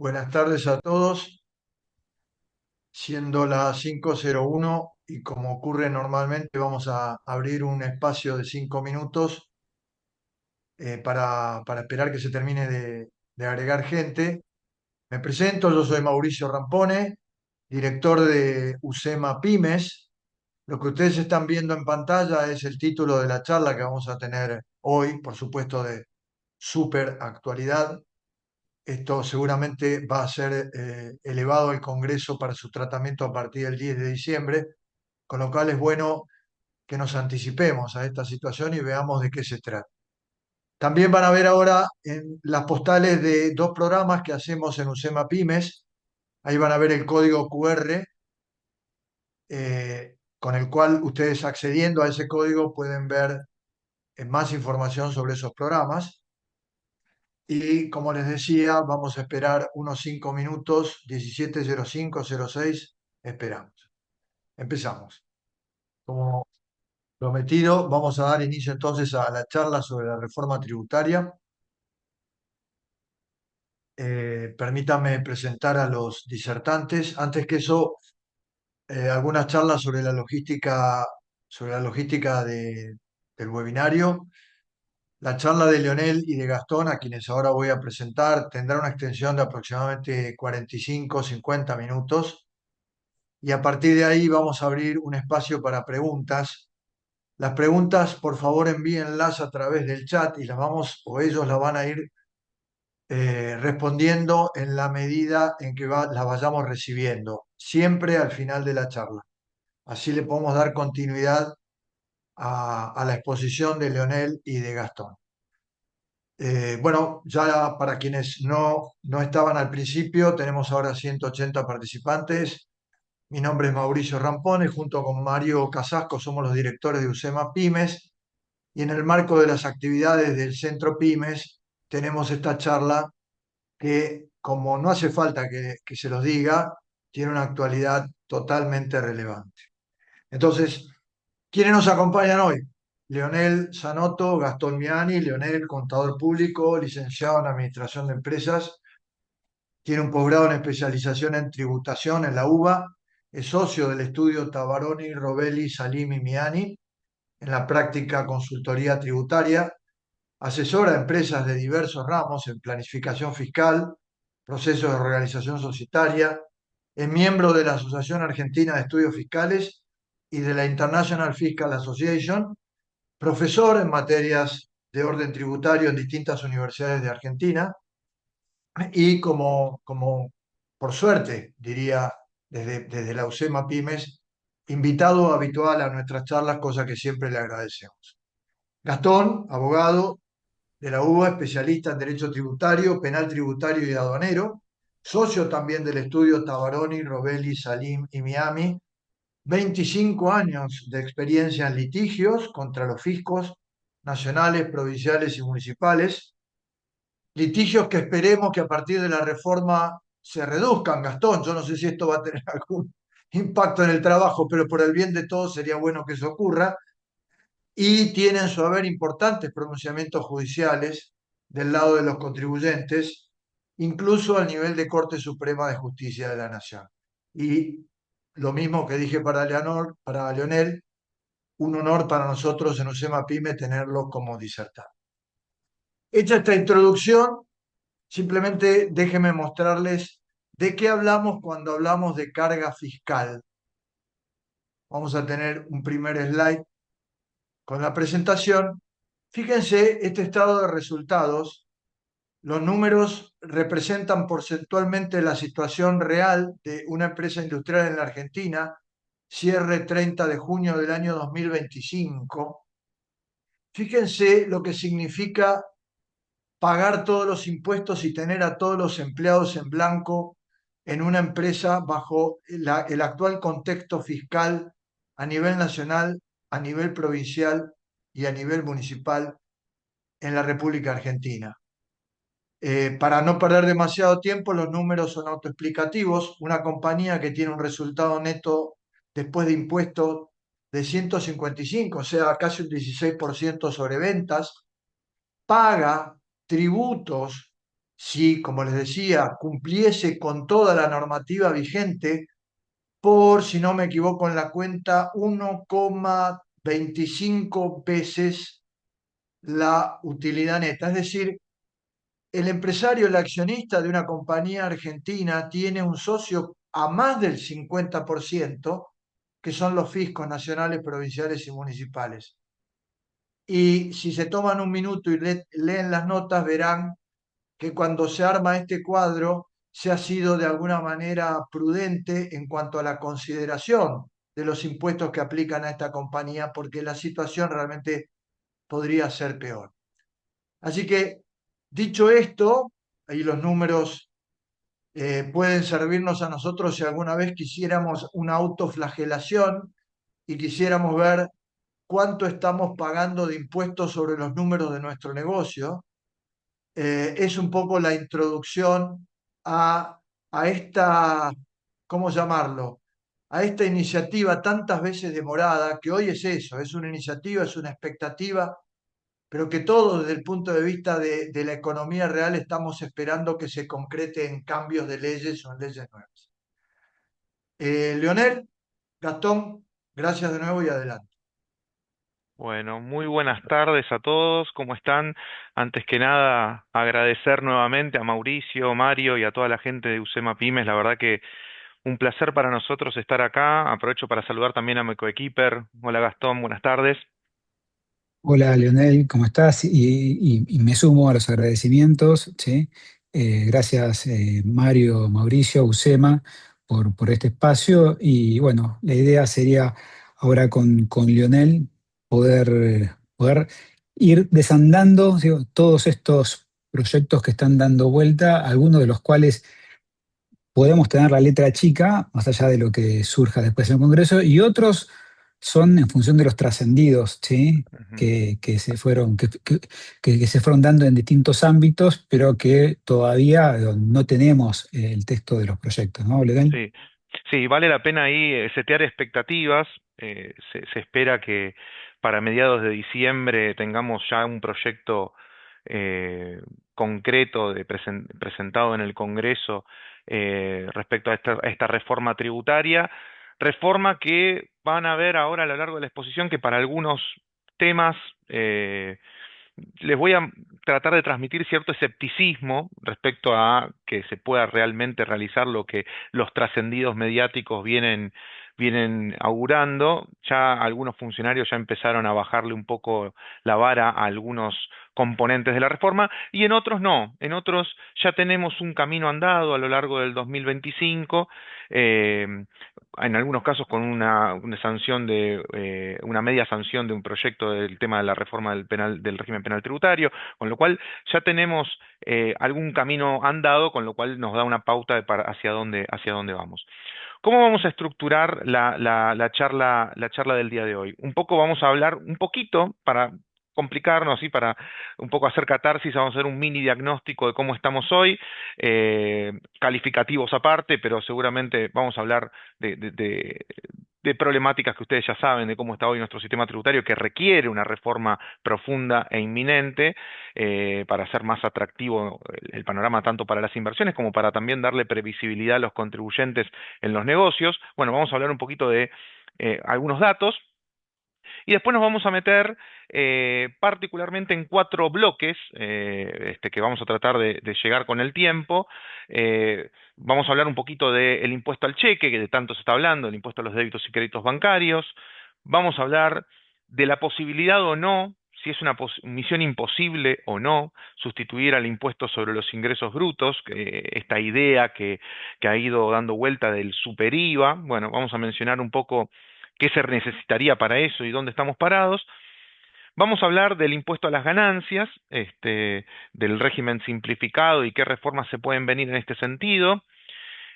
Buenas tardes a todos, siendo las 5:01 y como ocurre normalmente vamos a abrir un espacio de 5 minutos para esperar que se termine de agregar gente. Me presento, yo soy Mauricio Rampone, director de UCEMA Pymes. Lo que ustedes están viendo en pantalla es el título de la charla que vamos a tener hoy, por supuesto de súper actualidad. Esto seguramente va a ser elevado al Congreso para su tratamiento a partir del 10 de diciembre, con lo cual es bueno que nos anticipemos a esta situación y veamos de qué se trata. También van a ver ahora en las postales de dos programas que hacemos en UCEMA Pymes. Ahí van a ver el código QR, con el cual ustedes accediendo a ese código pueden ver más información sobre esos programas. Y como les decía, vamos a esperar unos 5 minutos, 17:05, 06, esperamos. Empezamos. Como prometido, vamos a dar inicio entonces a la charla sobre la reforma tributaria. Permítanme presentar a los disertantes. Antes que eso, algunas charlas sobre la logística del webinario. La charla de Leonel y de Gastón, a quienes ahora voy a presentar, tendrá una extensión de aproximadamente 45-50 minutos y a partir de ahí vamos a abrir un espacio para preguntas. Las preguntas, por favor, envíenlas a través del chat y las vamos, o ellos las van a ir respondiendo en la medida en que las vayamos recibiendo, siempre al final de la charla. Así le podemos dar continuidad a la exposición de Leonel y de Gastón. Bueno, ya para quienes no estaban al principio, tenemos ahora 180 participantes. Mi nombre es Mauricio Rampone, junto con Mario Casasco somos los directores de UCEMA Pymes y en el marco de las actividades del Centro Pymes tenemos esta charla que, como no hace falta que se los diga, tiene una actualidad totalmente relevante. Entonces, ¿quiénes nos acompañan hoy? Leonel Zanotto, Gastón Miani. Leonel, contador público, licenciado en Administración de Empresas, tiene un posgrado en especialización en tributación en la UBA, es socio del estudio Tabaroni, Robelli, Salimi, Miani, en la práctica consultoría tributaria, asesora a empresas de diversos ramos en planificación fiscal, procesos de organización societaria, es miembro de la Asociación Argentina de Estudios Fiscales y de la International Fiscal Association, profesor en materias de orden tributario en distintas universidades de Argentina y como por suerte, diría desde la UCEMA Pymes, invitado habitual a nuestras charlas, cosa que siempre le agradecemos. Gastón, abogado de la UBA, especialista en Derecho Tributario, Penal Tributario y Aduanero, socio también del estudio Tabaroni, Robelli, Salim y Miami, 25 años de experiencia en litigios contra los fiscos nacionales, provinciales y municipales, litigios que esperemos que a partir de la reforma se reduzcan, Gastón. Yo no sé si esto va a tener algún impacto en el trabajo, pero por el bien de todos sería bueno que eso ocurra. Y tienen su haber importantes pronunciamientos judiciales del lado de los contribuyentes, incluso al nivel de Corte Suprema de Justicia de la Nación. Y lo mismo que dije para Leonel, un honor para nosotros en UCEMA Pyme tenerlo como disertante. Hecha esta introducción, simplemente déjenme mostrarles de qué hablamos cuando hablamos de carga fiscal. Vamos a tener un primer slide con la presentación. Fíjense este estado de resultados. Los números representan porcentualmente la situación real de una empresa industrial en la Argentina, cierre 30 de junio del año 2025. Fíjense lo que significa pagar todos los impuestos y tener a todos los empleados en blanco en una empresa bajo el actual contexto fiscal a nivel nacional, a nivel provincial y a nivel municipal en la República Argentina. Para no perder demasiado tiempo, los números son autoexplicativos. Una compañía que tiene un resultado neto después de impuestos de 155, o sea, casi un 16% sobre ventas, paga tributos si, como les decía, cumpliese con toda la normativa vigente por, si no me equivoco en la cuenta, 1,25 veces la utilidad neta. Es decir, el empresario, el accionista de una compañía argentina tiene un socio a más del 50%, que son los fiscos nacionales, provinciales y municipales. Y si se toman un minuto y leen las notas, verán que cuando se arma este cuadro se ha sido de alguna manera prudente en cuanto a la consideración de los impuestos que aplican a esta compañía, porque la situación realmente podría ser peor. Así que, dicho esto, y los números pueden servirnos a nosotros si alguna vez quisiéramos una autoflagelación y quisiéramos ver cuánto estamos pagando de impuestos sobre los números de nuestro negocio. Es un poco la introducción a, a esta, ¿cómo llamarlo? A esta iniciativa tantas veces demorada, que hoy es eso, es una iniciativa, es una expectativa, pero que todos desde el punto de vista de la economía real estamos esperando que se concrete en cambios de leyes o en leyes nuevas. Leonel, Gastón, gracias de nuevo y adelante. Bueno, muy buenas tardes a todos, ¿cómo están? Antes que nada, agradecer nuevamente a Mauricio, Mario y a toda la gente de UCEMA Pymes. La verdad que un placer para nosotros estar acá. Aprovecho para saludar también a mi coequiper. Hola Gastón, buenas tardes. Hola Leonel, ¿cómo estás? Y me sumo a los agradecimientos, ¿sí? Gracias Mario, Mauricio, Usema por este espacio. Y bueno, la idea sería ahora con Leonel poder ir desandando, digo, todos estos proyectos que están dando vuelta, algunos de los cuales podemos tener la letra chica, más allá de lo que surja después en el Congreso, y otros son en función de los trascendidos, ¿sí? Ujú. Que se fueron, que se fueron dando en distintos ámbitos, pero que todavía no tenemos el texto de los proyectos, ¿no, Legal? Sí, sí, vale la pena ahí setear expectativas. Se espera que para mediados de diciembre tengamos ya un proyecto eh, concreto presentado en el Congreso respecto a esta reforma tributaria. Reforma que van a ver ahora a lo largo de la exposición que para algunos temas les voy a tratar de transmitir cierto escepticismo respecto a que se pueda realmente realizar lo que los trascendidos mediáticos vienen augurando. Ya algunos funcionarios ya empezaron a bajarle un poco la vara a algunos componentes de la reforma y en otros no. En otros ya tenemos un camino andado a lo largo del 2025. eh, en algunos casos con una sanción una media sanción de un proyecto del tema de la reforma del régimen penal tributario, con lo cual ya tenemos algún camino andado, con lo cual nos da una pauta hacia dónde vamos. ¿Cómo vamos a estructurar la charla del día de hoy? Un poco vamos a hablar un poquito para complicarnos y para un poco hacer catarsis, vamos a hacer un mini diagnóstico de cómo estamos hoy, calificativos aparte, pero seguramente vamos a hablar de problemáticas que ustedes ya saben, de cómo está hoy nuestro sistema tributario, que requiere una reforma profunda e inminente para hacer más atractivo el panorama tanto para las inversiones como para también darle previsibilidad a los contribuyentes en los negocios. Bueno, vamos a hablar un poquito de algunos datos y después nos vamos a meter particularmente en cuatro bloques que vamos a tratar de llegar con el tiempo. Vamos a hablar un poquito del impuesto al cheque, que de tanto se está hablando, el impuesto a los débitos y créditos bancarios. Vamos a hablar de la posibilidad o no, si es una misión imposible o no, sustituir al impuesto sobre los ingresos brutos, esta idea que ha ido dando vuelta del super IVA. Bueno, vamos a mencionar un poco qué se necesitaría para eso y dónde estamos parados. Vamos a hablar del impuesto a las ganancias, del régimen simplificado y qué reformas se pueden venir en este sentido.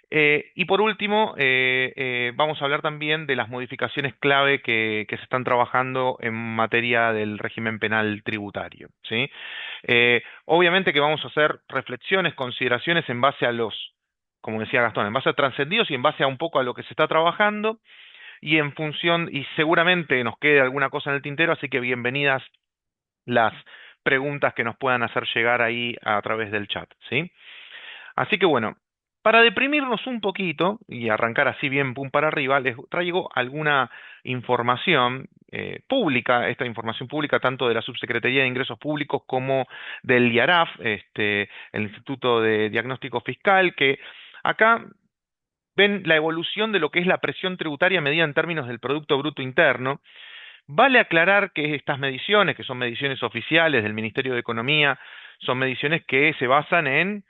Y por último, vamos a hablar también de las modificaciones clave que se están trabajando en materia del régimen penal tributario, ¿sí? Obviamente que vamos a hacer reflexiones, consideraciones en base a como decía Gastón, en base a trascendidos y en base a un poco a lo que se está trabajando y en función, y seguramente nos quede alguna cosa en el tintero, así que bienvenidas las preguntas que nos puedan hacer llegar ahí a través del chat, ¿sí? Así que bueno, para deprimirnos un poquito y arrancar así bien pum para arriba, les traigo alguna información pública, esta información pública tanto de la Subsecretaría de Ingresos Públicos como del IARAF, el Instituto de Diagnóstico Fiscal, que acá ven la evolución de lo que es la presión tributaria medida en términos del Producto Bruto Interno. Vale aclarar que estas mediciones, que son mediciones oficiales del Ministerio de Economía, son mediciones que se basan en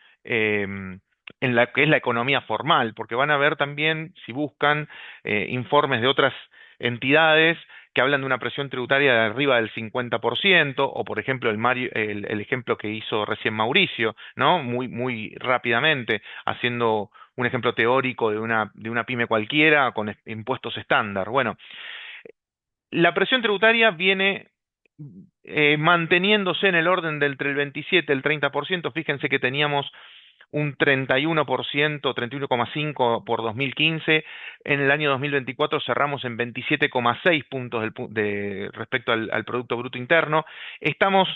la que es la economía formal, porque van a ver también, si buscan, informes de otras entidades que hablan de una presión tributaria de arriba del 50%, o por ejemplo el ejemplo que hizo recién Mauricio, ¿no? Muy rápidamente, haciendo un ejemplo teórico de una pyme cualquiera con impuestos estándar. Bueno, la presión tributaria viene manteniéndose en el orden del entre el 27 y el 30%. Fíjense que teníamos un 31%, 31,5% por 2015. En el año 2024 cerramos en 27,6 puntos respecto al Producto Bruto Interno. Estamos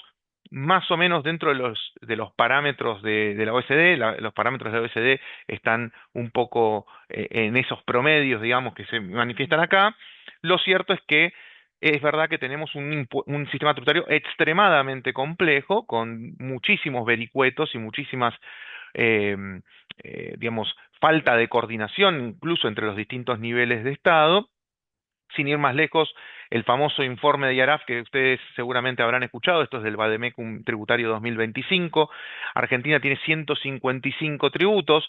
más o menos dentro de los parámetros de la OECD. Los parámetros de la OECD están un poco en esos promedios, digamos, que se manifiestan acá. Lo cierto es que es verdad que tenemos un sistema tributario extremadamente complejo, con muchísimos vericuetos y muchísimas, eh, digamos, falta de coordinación incluso entre los distintos niveles de Estado. Sin ir más lejos, el famoso informe de IARAF que ustedes seguramente habrán escuchado, esto es del Vademecum Tributario 2025. Argentina tiene 155 tributos.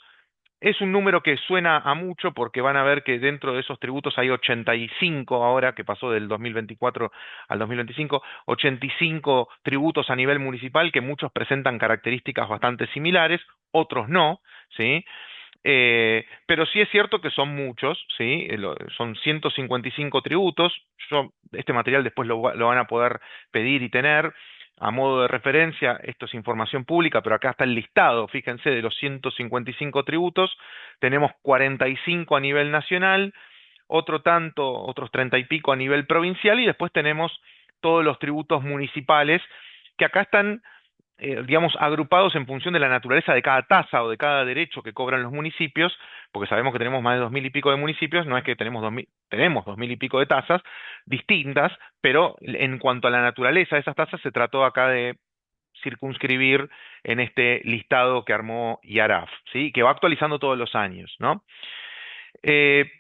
Es un número que suena a mucho porque van a ver que dentro de esos tributos hay 85 ahora, que pasó del 2024 al 2025, 85 tributos a nivel municipal que muchos presentan características bastante similares, otros no, ¿sí? Pero sí es cierto que son muchos, ¿sí? Son 155 tributos. Este material después lo van a poder pedir y tener. A modo de referencia, esto es información pública, pero acá está el listado, fíjense, de los 155 tributos. Tenemos 45 a nivel nacional, otro tanto, otros 30 y pico a nivel provincial, y después tenemos todos los tributos municipales, que acá están digamos, agrupados en función de la naturaleza de cada tasa o de cada derecho que cobran los municipios, porque sabemos que tenemos más de 2000 y pico de municipios, no es que tenemos 2000 y pico de tasas distintas, pero en cuanto a la naturaleza de esas tasas se trató acá de circunscribir en este listado que armó IARAF, ¿sí? Que va actualizando todos los años, ¿no? Eh,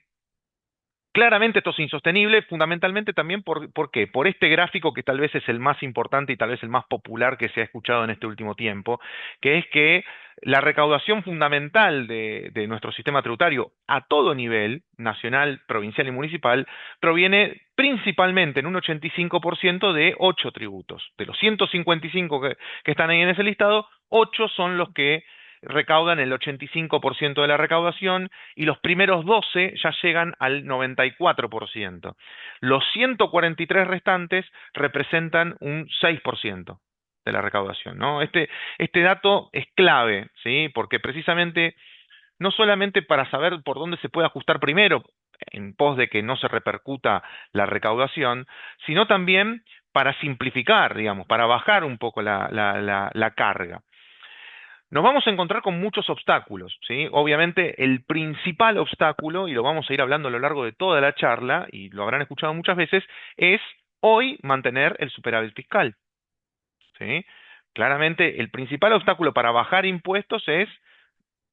Claramente esto es insostenible, fundamentalmente también ¿por qué? Por este gráfico que tal vez es el más importante y tal vez el más popular que se ha escuchado en este último tiempo, que es que la recaudación fundamental de nuestro sistema tributario a todo nivel, nacional, provincial y municipal, proviene principalmente en un 85% de 8 tributos. De los 155 que están ahí en ese listado, 8 son los que recaudan el 85% de la recaudación y los primeros 12 ya llegan al 94%. Los 143 restantes representan un 6% de la recaudación, ¿no? Este dato es clave, ¿sí? Porque precisamente no solamente para saber por dónde se puede ajustar primero, en pos de que no se repercuta la recaudación, sino también para simplificar, digamos, para bajar un poco la carga. Nos vamos a encontrar con muchos obstáculos, ¿sí? Obviamente el principal obstáculo, y lo vamos a ir hablando a lo largo de toda la charla, y lo habrán escuchado muchas veces, es hoy mantener el superávit fiscal, ¿sí? Claramente el principal obstáculo para bajar impuestos es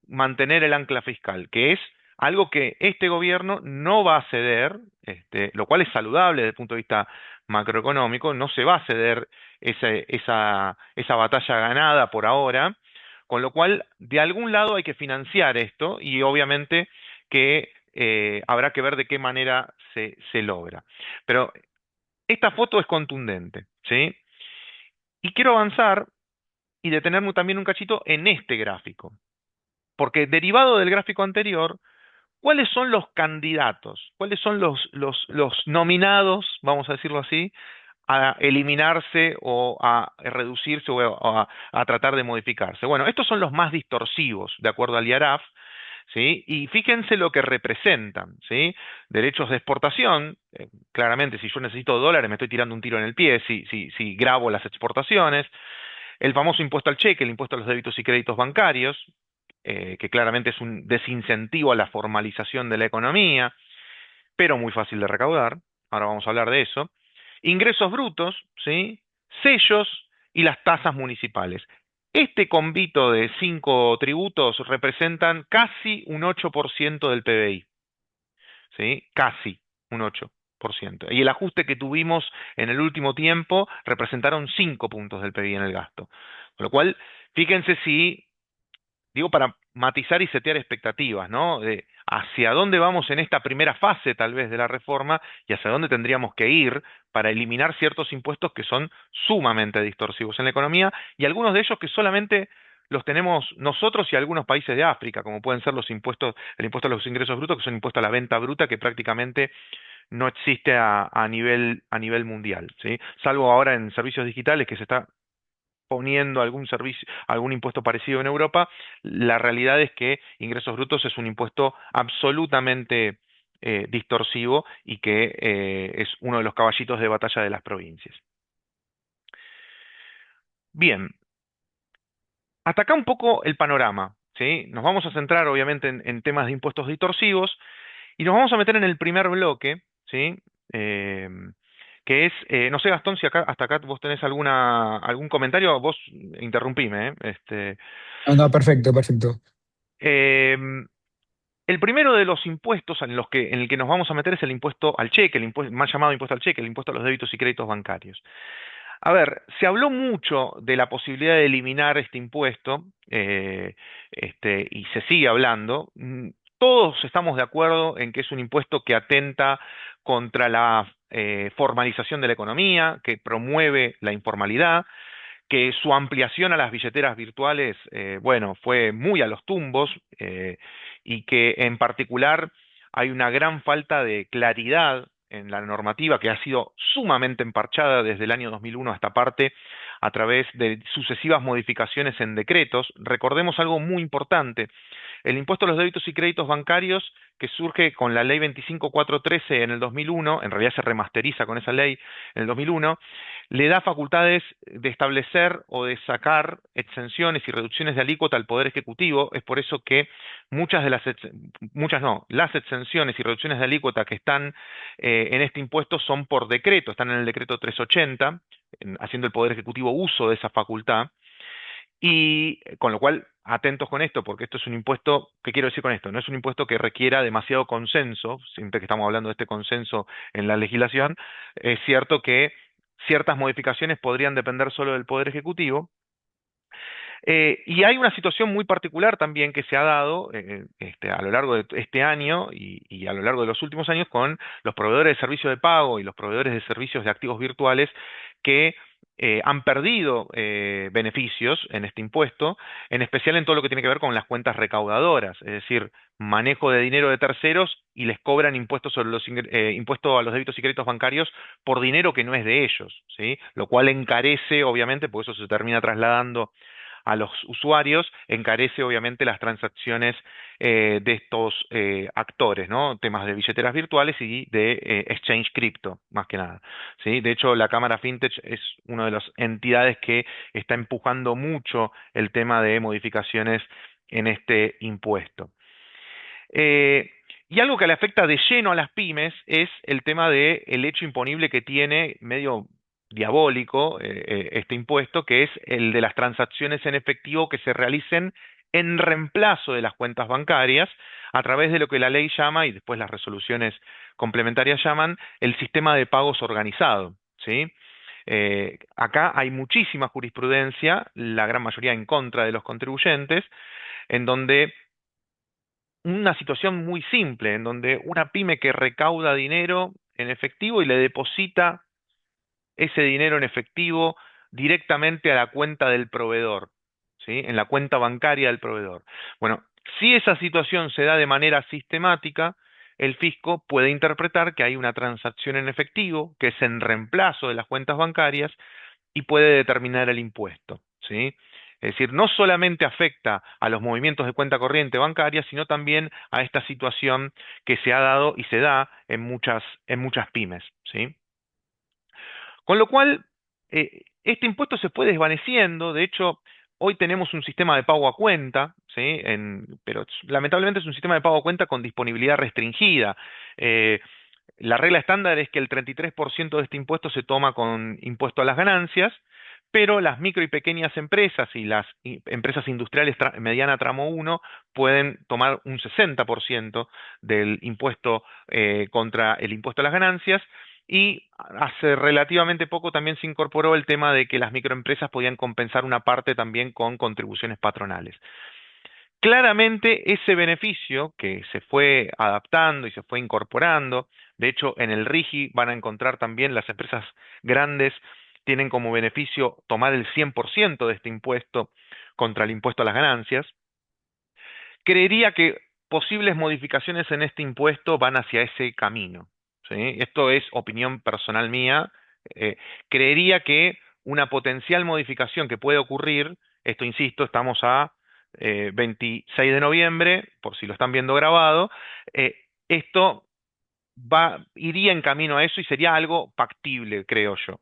mantener el ancla fiscal, que es algo que este gobierno no va a ceder, lo cual es saludable desde el punto de vista macroeconómico, no se va a ceder esa batalla ganada por ahora, con lo cual de algún lado hay que financiar esto y obviamente que habrá que ver de qué manera se logra. Pero esta foto es contundente, ¿sí? Y quiero avanzar y detenerme también un cachito en este gráfico, porque derivado del gráfico anterior, ¿cuáles son los candidatos? ¿Cuáles son los nominados, vamos a decirlo así, a eliminarse o a reducirse o a tratar de modificarse? Bueno, estos son los más distorsivos, de acuerdo al IARAF, ¿sí? Y fíjense lo que representan, ¿sí? Derechos de exportación, claramente si yo necesito dólares me estoy tirando un tiro en el pie si grabo las exportaciones. El famoso impuesto al cheque, el impuesto a los débitos y créditos bancarios, que claramente es un desincentivo a la formalización de la economía, pero muy fácil de recaudar. Ahora vamos a hablar de eso. Ingresos brutos, ¿sí? Sellos y las tasas municipales. Este convito de 5 tributos representan casi un 8% del PBI, ¿sí? Casi un 8%. Y el ajuste que tuvimos en el último tiempo representaron 5 puntos del PBI en el gasto. Con lo cual, fíjense si digo, para matizar y setear expectativas, ¿no? De hacia dónde vamos en esta primera fase, tal vez, de la reforma y hacia dónde tendríamos que ir para eliminar ciertos impuestos que son sumamente distorsivos en la economía y algunos de ellos que solamente los tenemos nosotros y algunos países de África, como pueden ser los impuestos, el impuesto a los ingresos brutos, que son impuestos a la venta bruta, que prácticamente no existe a nivel mundial, ¿sí? Salvo ahora en servicios digitales que se está poniendo algún servicio, algún impuesto parecido en Europa, la realidad es que ingresos brutos es un impuesto absolutamente distorsivo y que es uno de los caballitos de batalla de las provincias. Bien, hasta acá un poco el panorama, ¿sí? Nos vamos a centrar obviamente en temas de impuestos distorsivos y nos vamos a meter en el primer bloque, ¿sí? Eh, que es, no sé, Gastón, si acá, hasta acá vos tenés algún comentario, vos interrumpime, No, no, perfecto, perfecto. Em, el primero de los impuestos en el que nos vamos a meter es el impuesto al cheque, el impuesto, más llamado impuesto al cheque, el impuesto a los débitos y créditos bancarios. A ver, se habló mucho de la posibilidad de eliminar este impuesto, y se sigue hablando. Todos estamos de acuerdo en que es un impuesto que atenta contra la formalización de la economía, que promueve la informalidad, que su ampliación a las billeteras virtuales, bueno, fue muy a los tumbos, y que en particular hay una gran falta de claridad en la normativa que ha sido sumamente emparchada desde el año 2001 a esta parte a través de sucesivas modificaciones en decretos. Recordemos algo muy importante. El impuesto a los débitos y créditos bancarios, que surge con la ley 25413 en el 2001, en realidad se remasteriza con esa ley en el 2001, le da facultades de establecer o de sacar exenciones y reducciones de alícuota al Poder Ejecutivo. Es por eso que muchas de muchas no, las exenciones y reducciones de alícuota que están en este impuesto son por decreto, están en el decreto 380, haciendo el Poder Ejecutivo uso de esa facultad. Y con lo cual, atentos con esto, porque esto es un impuesto, ¿qué quiero decir con esto? No es un impuesto que requiera demasiado consenso, siempre que estamos hablando de este consenso en la legislación, es cierto que ciertas modificaciones podrían depender solo del Poder Ejecutivo. Y hay una situación muy particular también que se ha dado a lo largo de este año y a lo largo de los últimos años con los proveedores de servicios de pago y los proveedores de servicios de activos virtuales que han perdido beneficios en este impuesto, en especial en todo lo que tiene que ver con las cuentas recaudadoras, es decir, manejo de dinero de terceros y les cobran impuestos sobre impuestos a los débitos y créditos bancarios por dinero que no es de ellos, ¿sí? Lo cual encarece, obviamente, porque eso se termina trasladando a los usuarios, encarece obviamente las transacciones de estos actores, ¿no? Temas de billeteras virtuales y de exchange cripto, más que nada, ¿sí? De hecho, la Cámara Fintech es una de las entidades que está empujando mucho el tema de modificaciones en este impuesto. Y algo que le afecta de lleno a las pymes es el tema del hecho imponible que tiene medio diabólico este impuesto, que es el de las transacciones en efectivo que se realicen en reemplazo de las cuentas bancarias a través de lo que la ley llama, y después las resoluciones complementarias llaman, el sistema de pagos organizado, ¿sí? Acá hay muchísima jurisprudencia, la gran mayoría en contra de los contribuyentes, en donde una situación muy simple, en donde una pyme que recauda dinero en efectivo y le deposita ese dinero en efectivo directamente a la cuenta del proveedor, ¿sí? En la cuenta bancaria del proveedor. Bueno, si esa situación se da de manera sistemática, el fisco puede interpretar que hay una transacción en efectivo, que es en reemplazo de las cuentas bancarias, y puede determinar el impuesto, ¿sí? Es decir, no solamente afecta a los movimientos de cuenta corriente bancaria, sino también a esta situación que se ha dado y se da en muchas pymes, ¿sí? Con lo cual, este impuesto se fue desvaneciendo. De hecho, hoy tenemos un sistema de pago a cuenta, ¿sí? Pero lamentablemente es un sistema de pago a cuenta con disponibilidad restringida. Eh, la regla estándar es que el 33% de este impuesto se toma con impuesto a las ganancias, pero las micro y pequeñas empresas y las empresas industriales mediana tramo uno pueden tomar un 60% del impuesto contra el impuesto a las ganancias. Y hace relativamente poco también se incorporó el tema de que las microempresas podían compensar una parte también con contribuciones patronales. Claramente ese beneficio que se fue adaptando y se fue incorporando, de hecho en el RIGI van a encontrar también las empresas grandes tienen como beneficio tomar el 100% de este impuesto contra el impuesto a las ganancias. Creería que posibles modificaciones en este impuesto van hacia ese camino, ¿sí? Esto es opinión personal mía. Eh, Creería que una potencial modificación que puede ocurrir, esto insisto, estamos a 26 de noviembre, por si lo están viendo grabado, eh, esto iría en camino a eso y sería algo factible, creo yo.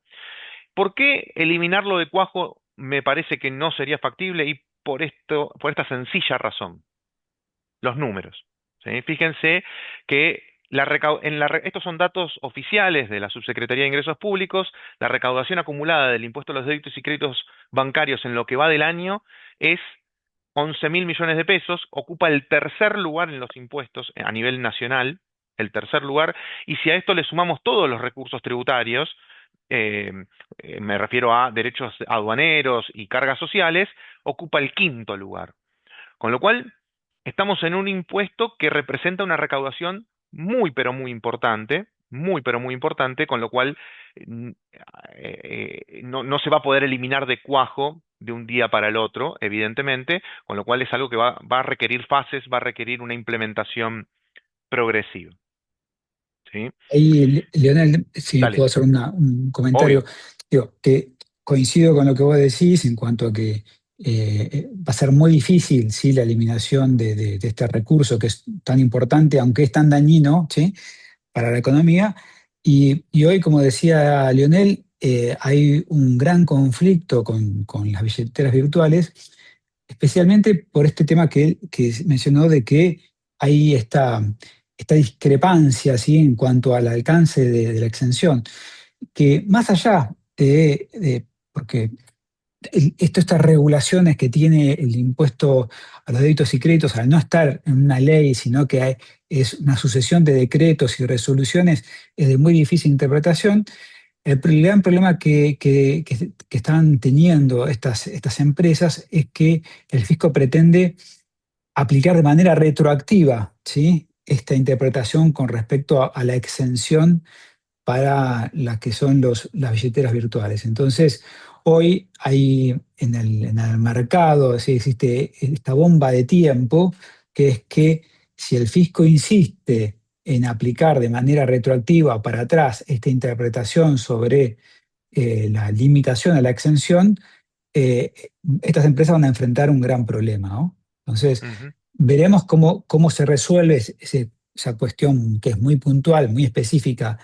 ¿Por qué eliminarlo de cuajo me parece que no sería factible? Y por esta sencilla razón los números. ¿Sí? Fíjense que estos son datos oficiales de la Subsecretaría de Ingresos Públicos. La recaudación acumulada del impuesto a los débitos y créditos bancarios en lo que va del año es 11.000 millones de pesos, ocupa el tercer lugar en los impuestos a nivel nacional, el tercer lugar, y si a esto le sumamos todos los recursos tributarios, eh, me refiero a derechos aduaneros y cargas sociales, ocupa el quinto lugar. Con lo cual, estamos en un impuesto que representa una recaudación muy, pero muy, pero muy importante, con lo cual mm, no se va a poder eliminar de cuajo de un día para el otro, evidentemente, con lo cual es algo que va a requerir fases, va a requerir una implementación progresiva. ¿Sí? Ahí, Leonel, si Dale, puedo hacer un obvio. comentario, digo, que coincido con lo que vos decís en cuanto a que va a ser muy difícil, ¿sí? La eliminación de este recurso que es tan importante, aunque es tan dañino, ¿sí? Para la economía. Y hoy, como decía Leonel, hay un gran conflicto con las billeteras virtuales, especialmente por este tema que mencionó de que hay esta discrepancia, ¿sí? En cuanto al alcance de la exención, que más allá porque estas regulaciones que tiene el impuesto a los débitos y créditos, al no estar en una ley, sino que es una sucesión de decretos y resoluciones, es de muy difícil interpretación. El gran problema que están teniendo estas empresas es que el fisco pretende aplicar de manera retroactiva, ¿sí? Esta interpretación con respecto a la exención para las que son las billeteras virtuales. Entonces, hoy hay en el mercado, sí, existe esta bomba de tiempo, que es que si el fisco insiste en aplicar de manera retroactiva para atrás esta interpretación sobre la limitación a la exención, eh, estas empresas van a enfrentar un gran problema, ¿no? Entonces, Ujú. veremos cómo se resuelve esa cuestión que es muy puntual, muy específica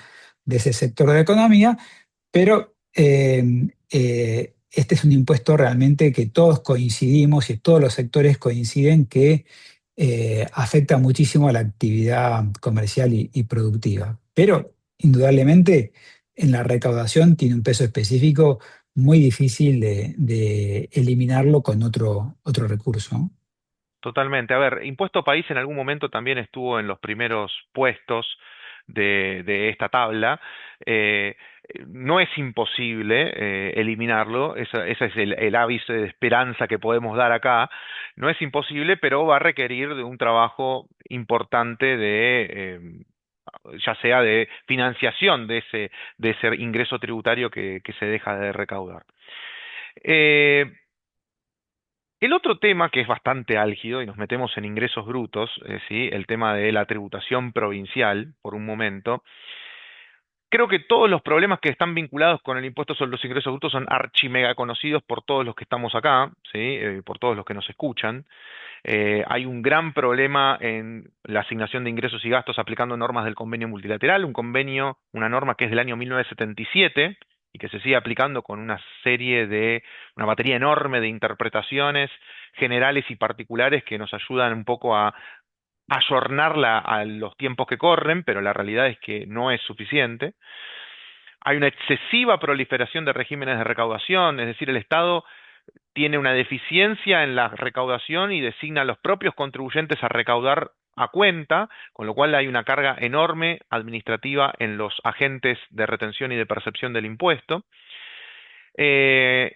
de ese sector de la economía, pero este es un impuesto realmente que todos coincidimos y todos los sectores coinciden que afecta muchísimo a la actividad comercial y productiva. Pero indudablemente en la recaudación tiene un peso específico muy difícil de eliminarlo con otro recurso, ¿no? Totalmente. A ver, Impuesto País en algún momento también estuvo en los primeros puestos de esta tabla. Eh, no es imposible eliminarlo, ese es el ápice de esperanza que podemos dar acá. No es imposible, pero va a requerir de un trabajo importante ya sea de financiación de ese ingreso tributario que se deja de recaudar. Eh, el otro tema que es bastante álgido, y nos metemos en ingresos brutos, ¿sí? El tema de la tributación provincial, por un momento, Creo que todos los problemas que están vinculados con el impuesto sobre los ingresos brutos son archimega conocidos por todos los que estamos acá, ¿sí? Por todos los que nos escuchan. Hay un gran problema en la asignación de ingresos y gastos aplicando normas del convenio multilateral, un convenio, una norma que es del año 1977 y que se sigue aplicando con una batería enorme de interpretaciones generales y particulares que nos ayudan un poco a ayornarla a los tiempos que corren, pero la realidad es que no es suficiente. Hay una excesiva proliferación de regímenes de recaudación, es decir, el Estado tiene una deficiencia en la recaudación y designa a los propios contribuyentes a recaudar a cuenta, con lo cual hay una carga enorme administrativa en los agentes de retención y de percepción del impuesto. Eh,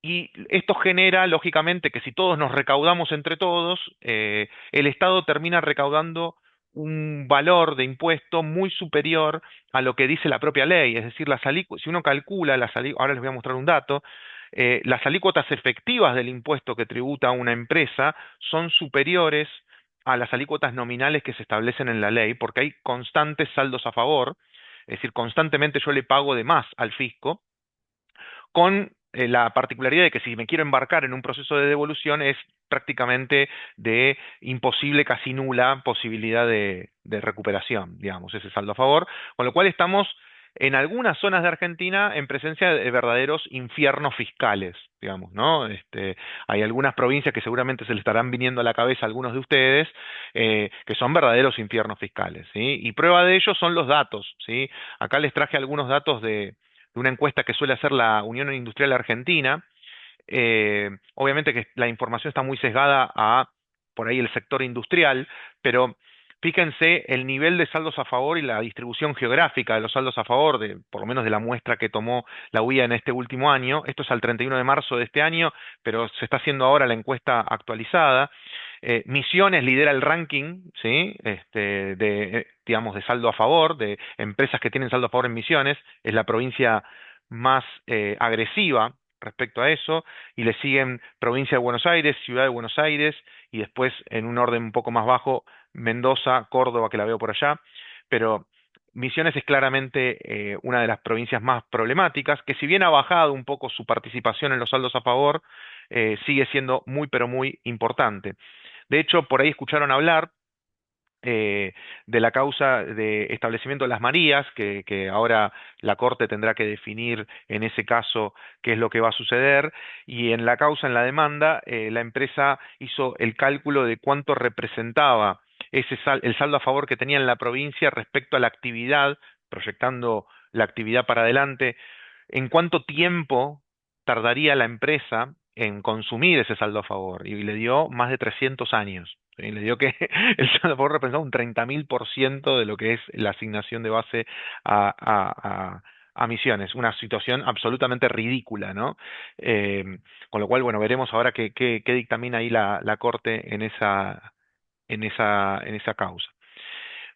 y esto genera, lógicamente, que si todos nos recaudamos entre todos, el Estado termina recaudando un valor de impuesto muy superior a lo que dice la propia ley. Es decir, si uno calcula ahora les voy a mostrar un dato, las alícuotas efectivas del impuesto que tributa una empresa son superiores a las alícuotas nominales que se establecen en la ley, porque hay constantes saldos a favor, es decir, constantemente yo le pago de más al fisco con la particularidad de que si me quiero embarcar en un proceso de devolución es prácticamente de imposible, casi nula posibilidad de recuperación, digamos, ese saldo a favor, con lo cual estamos en algunas zonas de Argentina en presencia de verdaderos infiernos fiscales, digamos, ¿no? Hay algunas provincias que seguramente se le estarán viniendo a la cabeza a algunos de ustedes, que son verdaderos infiernos fiscales, ¿sí? Y prueba de ello son los datos, ¿sí? Acá les traje algunos datos de una encuesta que suele hacer la Unión Industrial Argentina. Obviamente que la información está muy sesgada a por ahí el sector industrial, pero fíjense el nivel de saldos a favor y la distribución geográfica de los saldos a favor, por lo menos de la muestra que tomó la UIA en este último año. Esto es al 31 de marzo de este año, pero se está haciendo ahora la encuesta actualizada. Misiones lidera el ranking, ¿sí? Digamos, de saldo a favor, de empresas que tienen saldo a favor en Misiones, es la provincia más agresiva respecto a eso, y le siguen provincia de Buenos Aires, ciudad de Buenos Aires, y después en un orden un poco más bajo, Mendoza, Córdoba, que la veo por allá, pero Misiones es claramente una de las provincias más problemáticas, que si bien ha bajado un poco su participación en los saldos a favor, sigue siendo muy, pero muy importante. De hecho, por ahí escucharon hablar de la causa de establecimiento de las Marías, que ahora la Corte tendrá que definir en ese caso qué es lo que va a suceder, y en la causa, en la demanda, la empresa hizo el cálculo de cuánto representaba el saldo a favor que tenía en la provincia respecto a la actividad, proyectando la actividad para adelante, en cuánto tiempo tardaría la empresa en consumir ese saldo a favor, y le dio más de 300 años. ¿Sí? Le dio que el saldo a favor representaba un 30.000% de lo que es la asignación de base a Misiones, una situación absolutamente ridícula, ¿no? Eh, con lo cual, bueno, veremos ahora qué dictamina ahí la Corte en esa causa.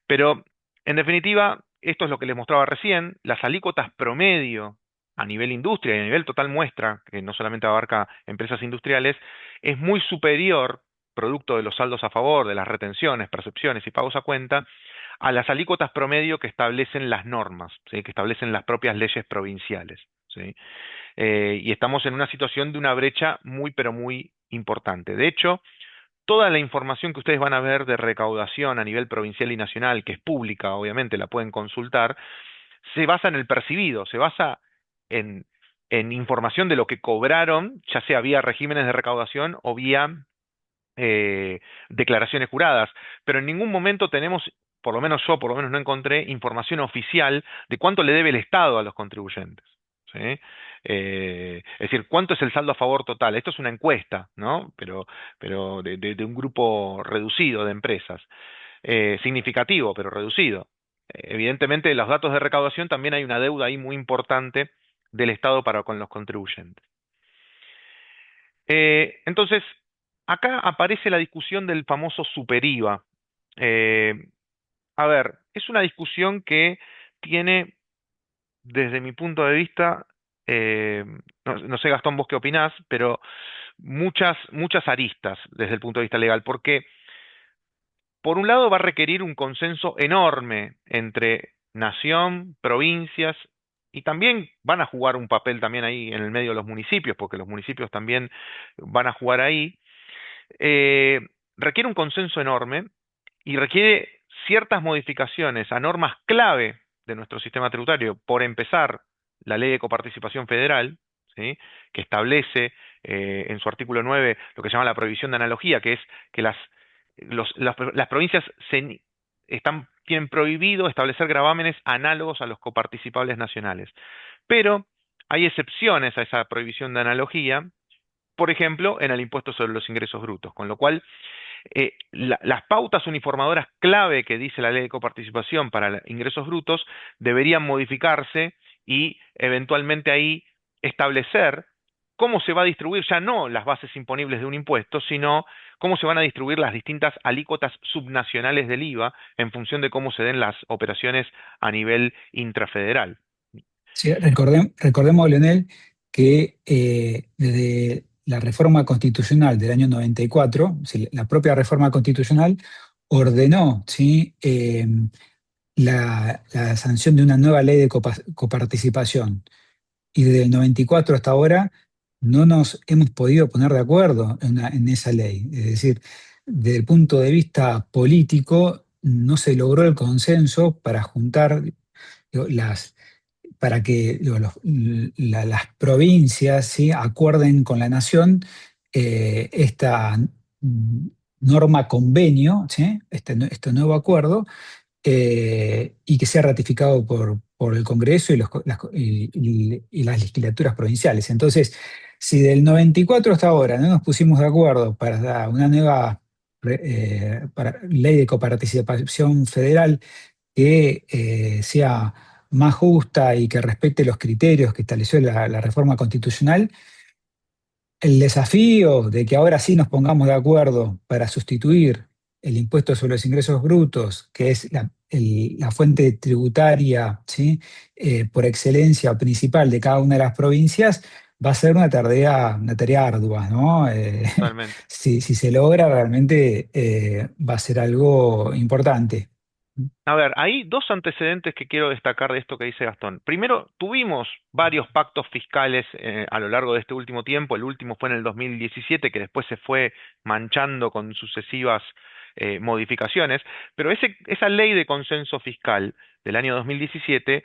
Pero, en definitiva, esto es lo que les mostraba recién, las alícuotas promedio a nivel industria y a nivel total muestra, que no solamente abarca empresas industriales, es muy superior, producto de los saldos a favor, de las retenciones, percepciones y pagos a cuenta, a las alícuotas promedio que establecen las normas, ¿sí? Que establecen las propias leyes provinciales, ¿sí? Y estamos en una situación de una brecha muy, pero muy importante. De hecho, toda la información que ustedes van a ver de recaudación a nivel provincial y nacional, que es pública, obviamente, la pueden consultar, se basa en el percibido, se basa en, en información de lo que cobraron, ya sea vía regímenes de recaudación o vía declaraciones juradas, pero en ningún momento tenemos, por lo menos yo, por lo menos no encontré información oficial de cuánto le debe el Estado a los contribuyentes. ¿Sí? Es decir, ¿cuánto es el saldo a favor total? Esto es una encuesta, ¿no? Pero de un grupo reducido de empresas. Significativo, pero reducido. Evidentemente, en los datos de recaudación también hay una deuda ahí muy importante del Estado para con los contribuyentes. Entonces, acá aparece la discusión del famoso superiva. Eh, a ver, es una discusión que tiene, desde mi punto de vista, no sé, Gastón, vos qué opinás, pero muchas aristas desde el punto de vista legal, porque por un lado va a requerir un consenso enorme entre nación, provincias, y también van a jugar un papel también ahí en el medio de los municipios, porque los municipios también van a jugar ahí, eh, requiere un consenso enorme y requiere ciertas modificaciones a normas clave de nuestro sistema tributario. Por empezar, la ley de coparticipación federal, ¿sí? Que establece en su artículo 9 lo que se llama la prohibición de analogía, que es que las provincias tienen prohibido establecer gravámenes análogos a los coparticipables nacionales. Pero hay excepciones a esa prohibición de analogía, por ejemplo, en el impuesto sobre los ingresos brutos, con lo cual las pautas uniformadoras clave que dice la ley de coparticipación para ingresos brutos deberían modificarse y eventualmente ahí establecer cómo se va a distribuir ya no las bases imponibles de un impuesto, sino cómo se van a distribuir las distintas alícuotas subnacionales del IVA en función de cómo se den las operaciones a nivel intrafederal. Sí, recordemos, Leonel, que desde la reforma constitucional del año 94, sí, la propia reforma constitucional ordenó, ¿sí? La sanción de una nueva ley de coparticipación. Y desde el 94 hasta ahora no nos hemos podido poner de acuerdo en esa ley. Es decir, desde el punto de vista político, no se logró el consenso para juntar, digo, para que digo, las provincias, ¿sí?, acuerden con la nación esta norma convenio, ¿sí?, este nuevo acuerdo, y que sea ratificado por el Congreso y las legislaturas provinciales. Entonces, si del 94 hasta ahora no nos pusimos de acuerdo para dar una nueva ley de coparticipación federal que sea más justa y que respete los criterios que estableció la reforma constitucional, el desafío de que ahora sí nos pongamos de acuerdo para sustituir el impuesto sobre los ingresos brutos, que es la fuente tributaria, ¿sí?, por excelencia principal de cada una de las provincias, va a ser una tarea ardua, ¿no? Totalmente. Si se logra, realmente va a ser algo importante. A ver, hay dos antecedentes que quiero destacar de esto que dice Gastón. Primero, tuvimos varios pactos fiscales a lo largo de este último tiempo. El último fue en el 2017, que después se fue manchando con sucesivas modificaciones. Pero esa ley de consenso fiscal del año 2017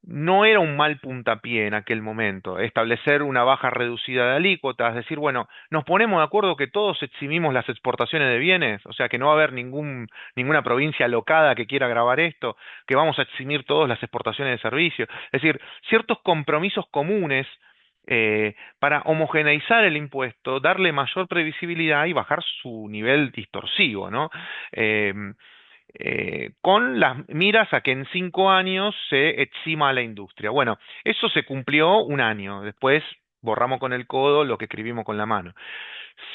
no era un mal puntapié en aquel momento, establecer una baja reducida de alícuotas, decir, bueno, nos ponemos de acuerdo que todos eximimos las exportaciones de bienes, o sea, que no va a haber ninguna provincia alocada que quiera grabar esto, que vamos a eximir todas las exportaciones de servicios, es decir, ciertos compromisos comunes para homogeneizar el impuesto, darle mayor previsibilidad y bajar su nivel distorsivo, ¿no? Con las miras a que en 5 años se exima a la industria. Bueno, eso se cumplió un año, después borramos con el codo lo que escribimos con la mano.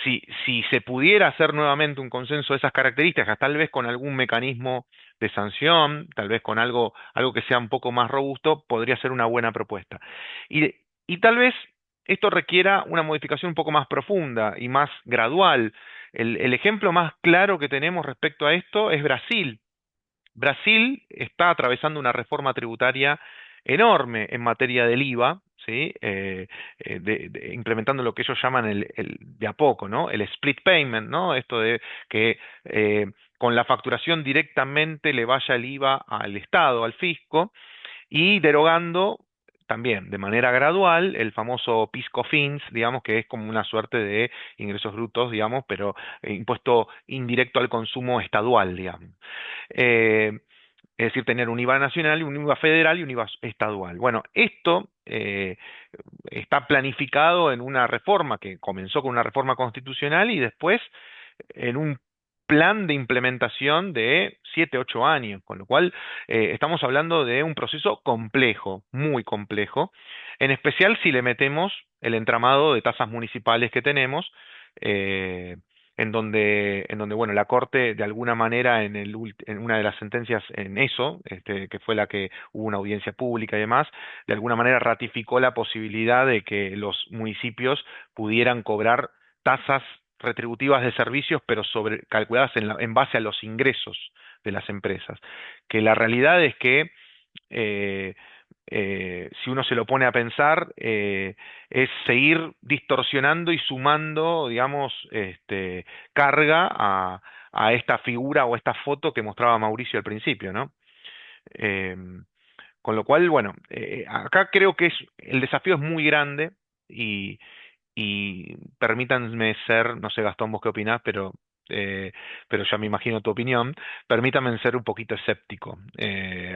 Si se pudiera hacer nuevamente un consenso de esas características, tal vez con algún mecanismo de sanción, tal vez con algo que sea un poco más robusto, podría ser una buena propuesta. Y tal vez esto requiera una modificación un poco más profunda y más gradual. El ejemplo más claro que tenemos respecto a esto es Brasil. Brasil está atravesando una reforma tributaria enorme en materia del IVA, ¿sí? Implementando lo que ellos llaman de a poco, ¿no? El split payment, ¿no? Esto de que con la facturación directamente le vaya el IVA al Estado, al fisco, y derogando también de manera gradual el famoso PIS/COFINS, digamos, que es como una suerte de ingresos brutos, digamos, pero impuesto indirecto al consumo estadual, digamos. Eh, es decir, tener un IVA nacional, un IVA federal y un IVA estadual. Bueno, esto está planificado en una reforma que comenzó con una reforma constitucional y después en un plan de implementación de 7, 8 años, con lo cual estamos hablando de un proceso complejo, muy complejo, en especial si le metemos el entramado de tasas municipales que tenemos, eh, en donde, bueno, la Corte de alguna manera en una de las sentencias en eso, que fue la que hubo una audiencia pública y demás, de alguna manera ratificó la posibilidad de que los municipios pudieran cobrar tasas retributivas de servicios, pero calculadas en base a los ingresos de las empresas. Que la realidad es que eh, si uno se lo pone a pensar, es seguir distorsionando y sumando, digamos, carga a esta figura o esta foto que mostraba Mauricio al principio, ¿no? Em, con lo cual, bueno, acá creo que el desafío es muy grande y, y permítanme ser, no sé, Gastón, vos qué opinás, pero ya me imagino tu opinión, permítanme ser un poquito escéptico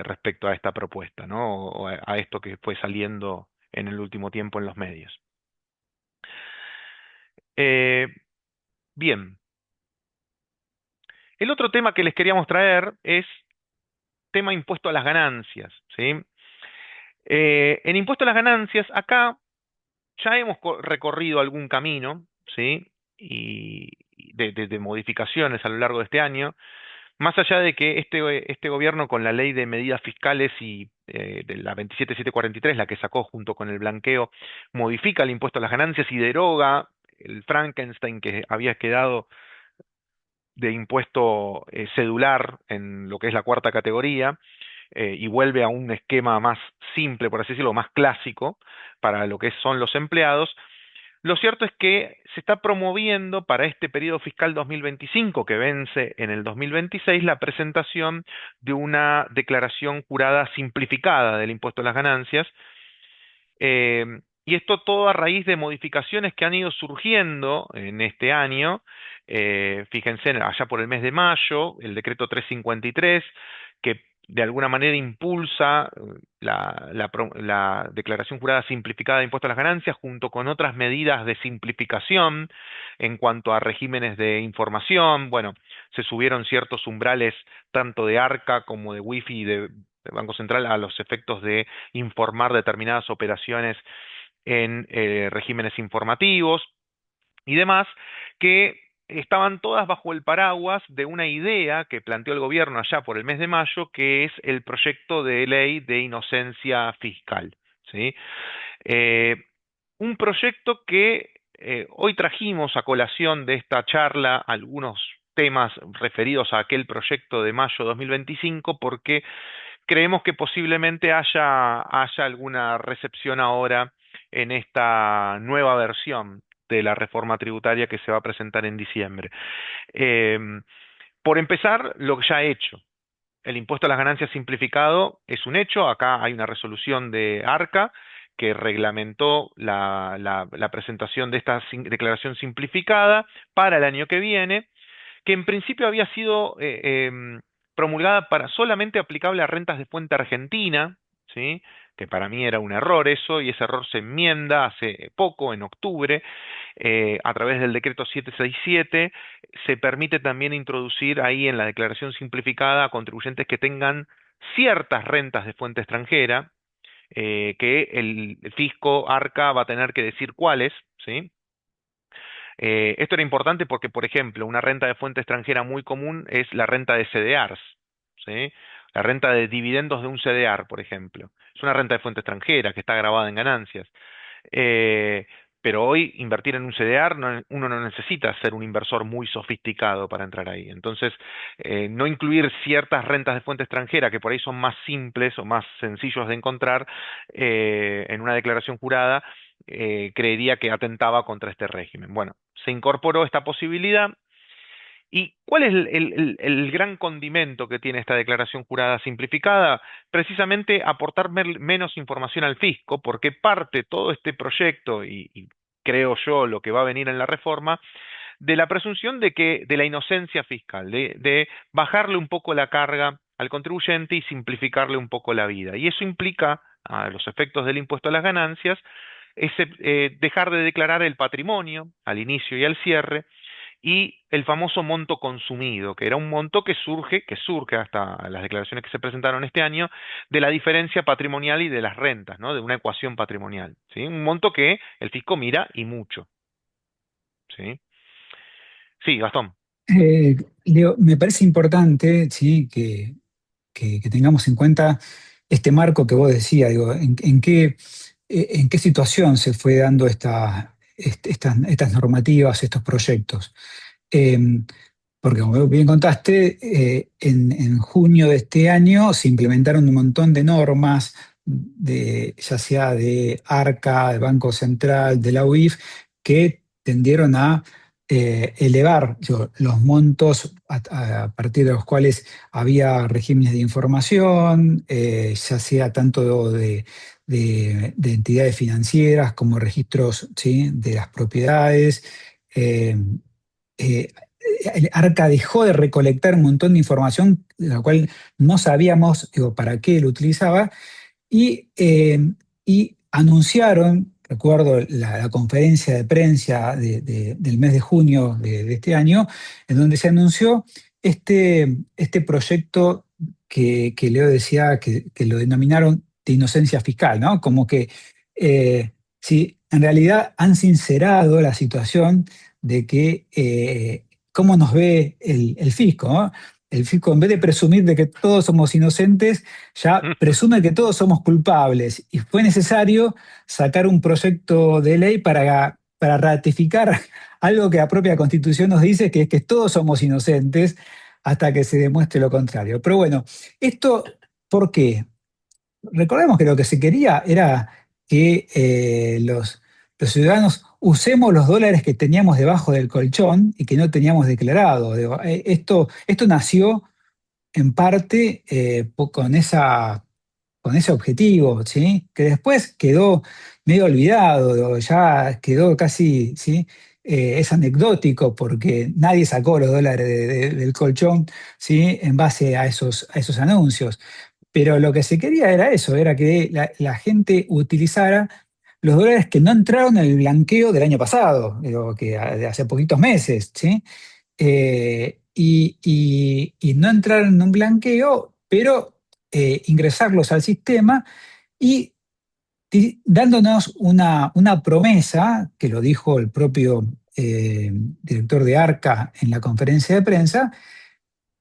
respecto a esta propuesta, ¿no? O a esto que fue saliendo en el último tiempo en los medios. Eh, bien, el otro tema que les queríamos traer es tema impuesto a las ganancias, ¿sí? En impuesto a las ganancias, acá ya hemos recorrido algún camino, ¿sí? Y de modificaciones a lo largo de este año, más allá de que este gobierno con la ley de medidas fiscales y de la 27743, la que sacó junto con el blanqueo, modifica el impuesto a las ganancias y deroga el Frankenstein que había quedado de impuesto cedular en lo que es la cuarta categoría, y vuelve a un esquema más simple, por así decirlo, más clásico para lo que son los empleados. Lo cierto es que se está promoviendo para este periodo fiscal 2025, que vence en el 2026, la presentación de una declaración jurada simplificada del impuesto a las ganancias, eh, y esto todo a raíz de modificaciones que han ido surgiendo en este año. Fíjense, allá por el mes de mayo, el decreto 353, que de alguna manera impulsa la declaración jurada simplificada de impuestos a las ganancias, junto con otras medidas de simplificación en cuanto a regímenes de información. Bueno, se subieron ciertos umbrales tanto de ARCA como de WIFI y de Banco Central a los efectos de informar determinadas operaciones en regímenes informativos y demás, que estaban todas bajo el paraguas de una idea que planteó el gobierno allá por el mes de mayo, que es el proyecto de ley de inocencia fiscal, ¿sí? Eh, un proyecto que hoy trajimos a colación de esta charla algunos temas referidos a aquel proyecto de mayo 2025, porque creemos que posiblemente haya alguna recepción ahora en esta nueva versión de la reforma tributaria que se va a presentar en diciembre. Eh, por empezar, lo que ya he hecho. El impuesto a las ganancias simplificado es un hecho. Acá hay una resolución de ARCA que reglamentó la presentación de esta declaración simplificada para el año que viene, que en principio había sido promulgada para solamente aplicable a rentas de fuente argentina, ¿sí? Que para mí era un error eso, y ese error se enmienda hace poco, en octubre, a través del decreto 767, se permite también introducir ahí en la declaración simplificada a contribuyentes que tengan ciertas rentas de fuente extranjera, que el fisco ARCA va a tener que decir cuáles, ¿sí? Esto era importante porque, por ejemplo, una renta de fuente extranjera muy común es la renta de CDRs, ¿sí? La renta de dividendos de un CDR, por ejemplo. Es una renta de fuente extranjera que está grabada en ganancias. Eh, pero hoy invertir en un CDR, uno no necesita ser un inversor muy sofisticado para entrar ahí. Entonces, no incluir ciertas rentas de fuente extranjera que por ahí son más simples o más sencillos de encontrar en una declaración jurada, creería que atentaba contra este régimen. Bueno, se incorporó esta posibilidad. ¿Y cuál es el gran condimento que tiene esta declaración jurada simplificada? Precisamente aportar menos información al fisco, porque parte todo este proyecto, y creo yo lo que va a venir en la reforma, de la presunción de la inocencia fiscal, de bajarle un poco la carga al contribuyente y simplificarle un poco la vida. Y eso implica, a los efectos del impuesto a las ganancias, dejar de declarar el patrimonio al inicio y al cierre, y el famoso monto consumido, que era un monto que surge hasta las declaraciones que se presentaron este año, de la diferencia patrimonial y de las rentas, ¿no? De una ecuación patrimonial, ¿sí? Un monto que el fisco mira y mucho, ¿sí? Sí, Gastón. Leo, me parece importante, ¿sí? Que tengamos en cuenta este marco que vos decías, digo, en qué situación se fue dando estas normativas, estos proyectos. Eh, Porque como bien contaste, en junio de este año se implementaron un montón de normas, ya sea de ARCA, del Banco Central, de la UIF, que tendieron a elevar los montos a partir de los cuales había regímenes de información, ya sea tanto de entidades financieras como registros, ¿sí?, de las propiedades. eh, eh, el Arca dejó de recolectar un montón de información, de la cual no sabíamos, digo, para qué lo utilizaba, y, y anunciaron, recuerdo la conferencia de prensa del mes de junio de este año, en donde se anunció este proyecto que Leo decía que lo denominaron de inocencia fiscal, ¿no? Como que si en realidad han sincerado la situación de que cómo nos ve el fisco, ¿no? El fisco, en vez de presumir de que todos somos inocentes, ya presume que todos somos culpables. Y fue necesario sacar un proyecto de ley para ratificar algo que la propia Constitución nos dice, que es que todos somos inocentes hasta que se demuestre lo contrario. Pero bueno, esto, ¿por qué? Recordemos que lo que se quería era que los ciudadanos usemos los dólares que teníamos debajo del colchón y que no teníamos declarado. Digo, esto nació en parte con ese objetivo, ¿sí? Que después quedó medio olvidado, ya quedó casi, ¿sí? Es anecdótico porque nadie sacó los dólares del colchón, ¿sí?, en base a esos anuncios. Pero lo que se quería era eso, era que la gente utilizara los dólares que no entraron en el blanqueo del año pasado, digo, de hace poquitos meses, ¿sí? Y no entrar en un blanqueo, pero ingresarlos al sistema y dándonos una promesa, que lo dijo el propio director de ARCA en la conferencia de prensa,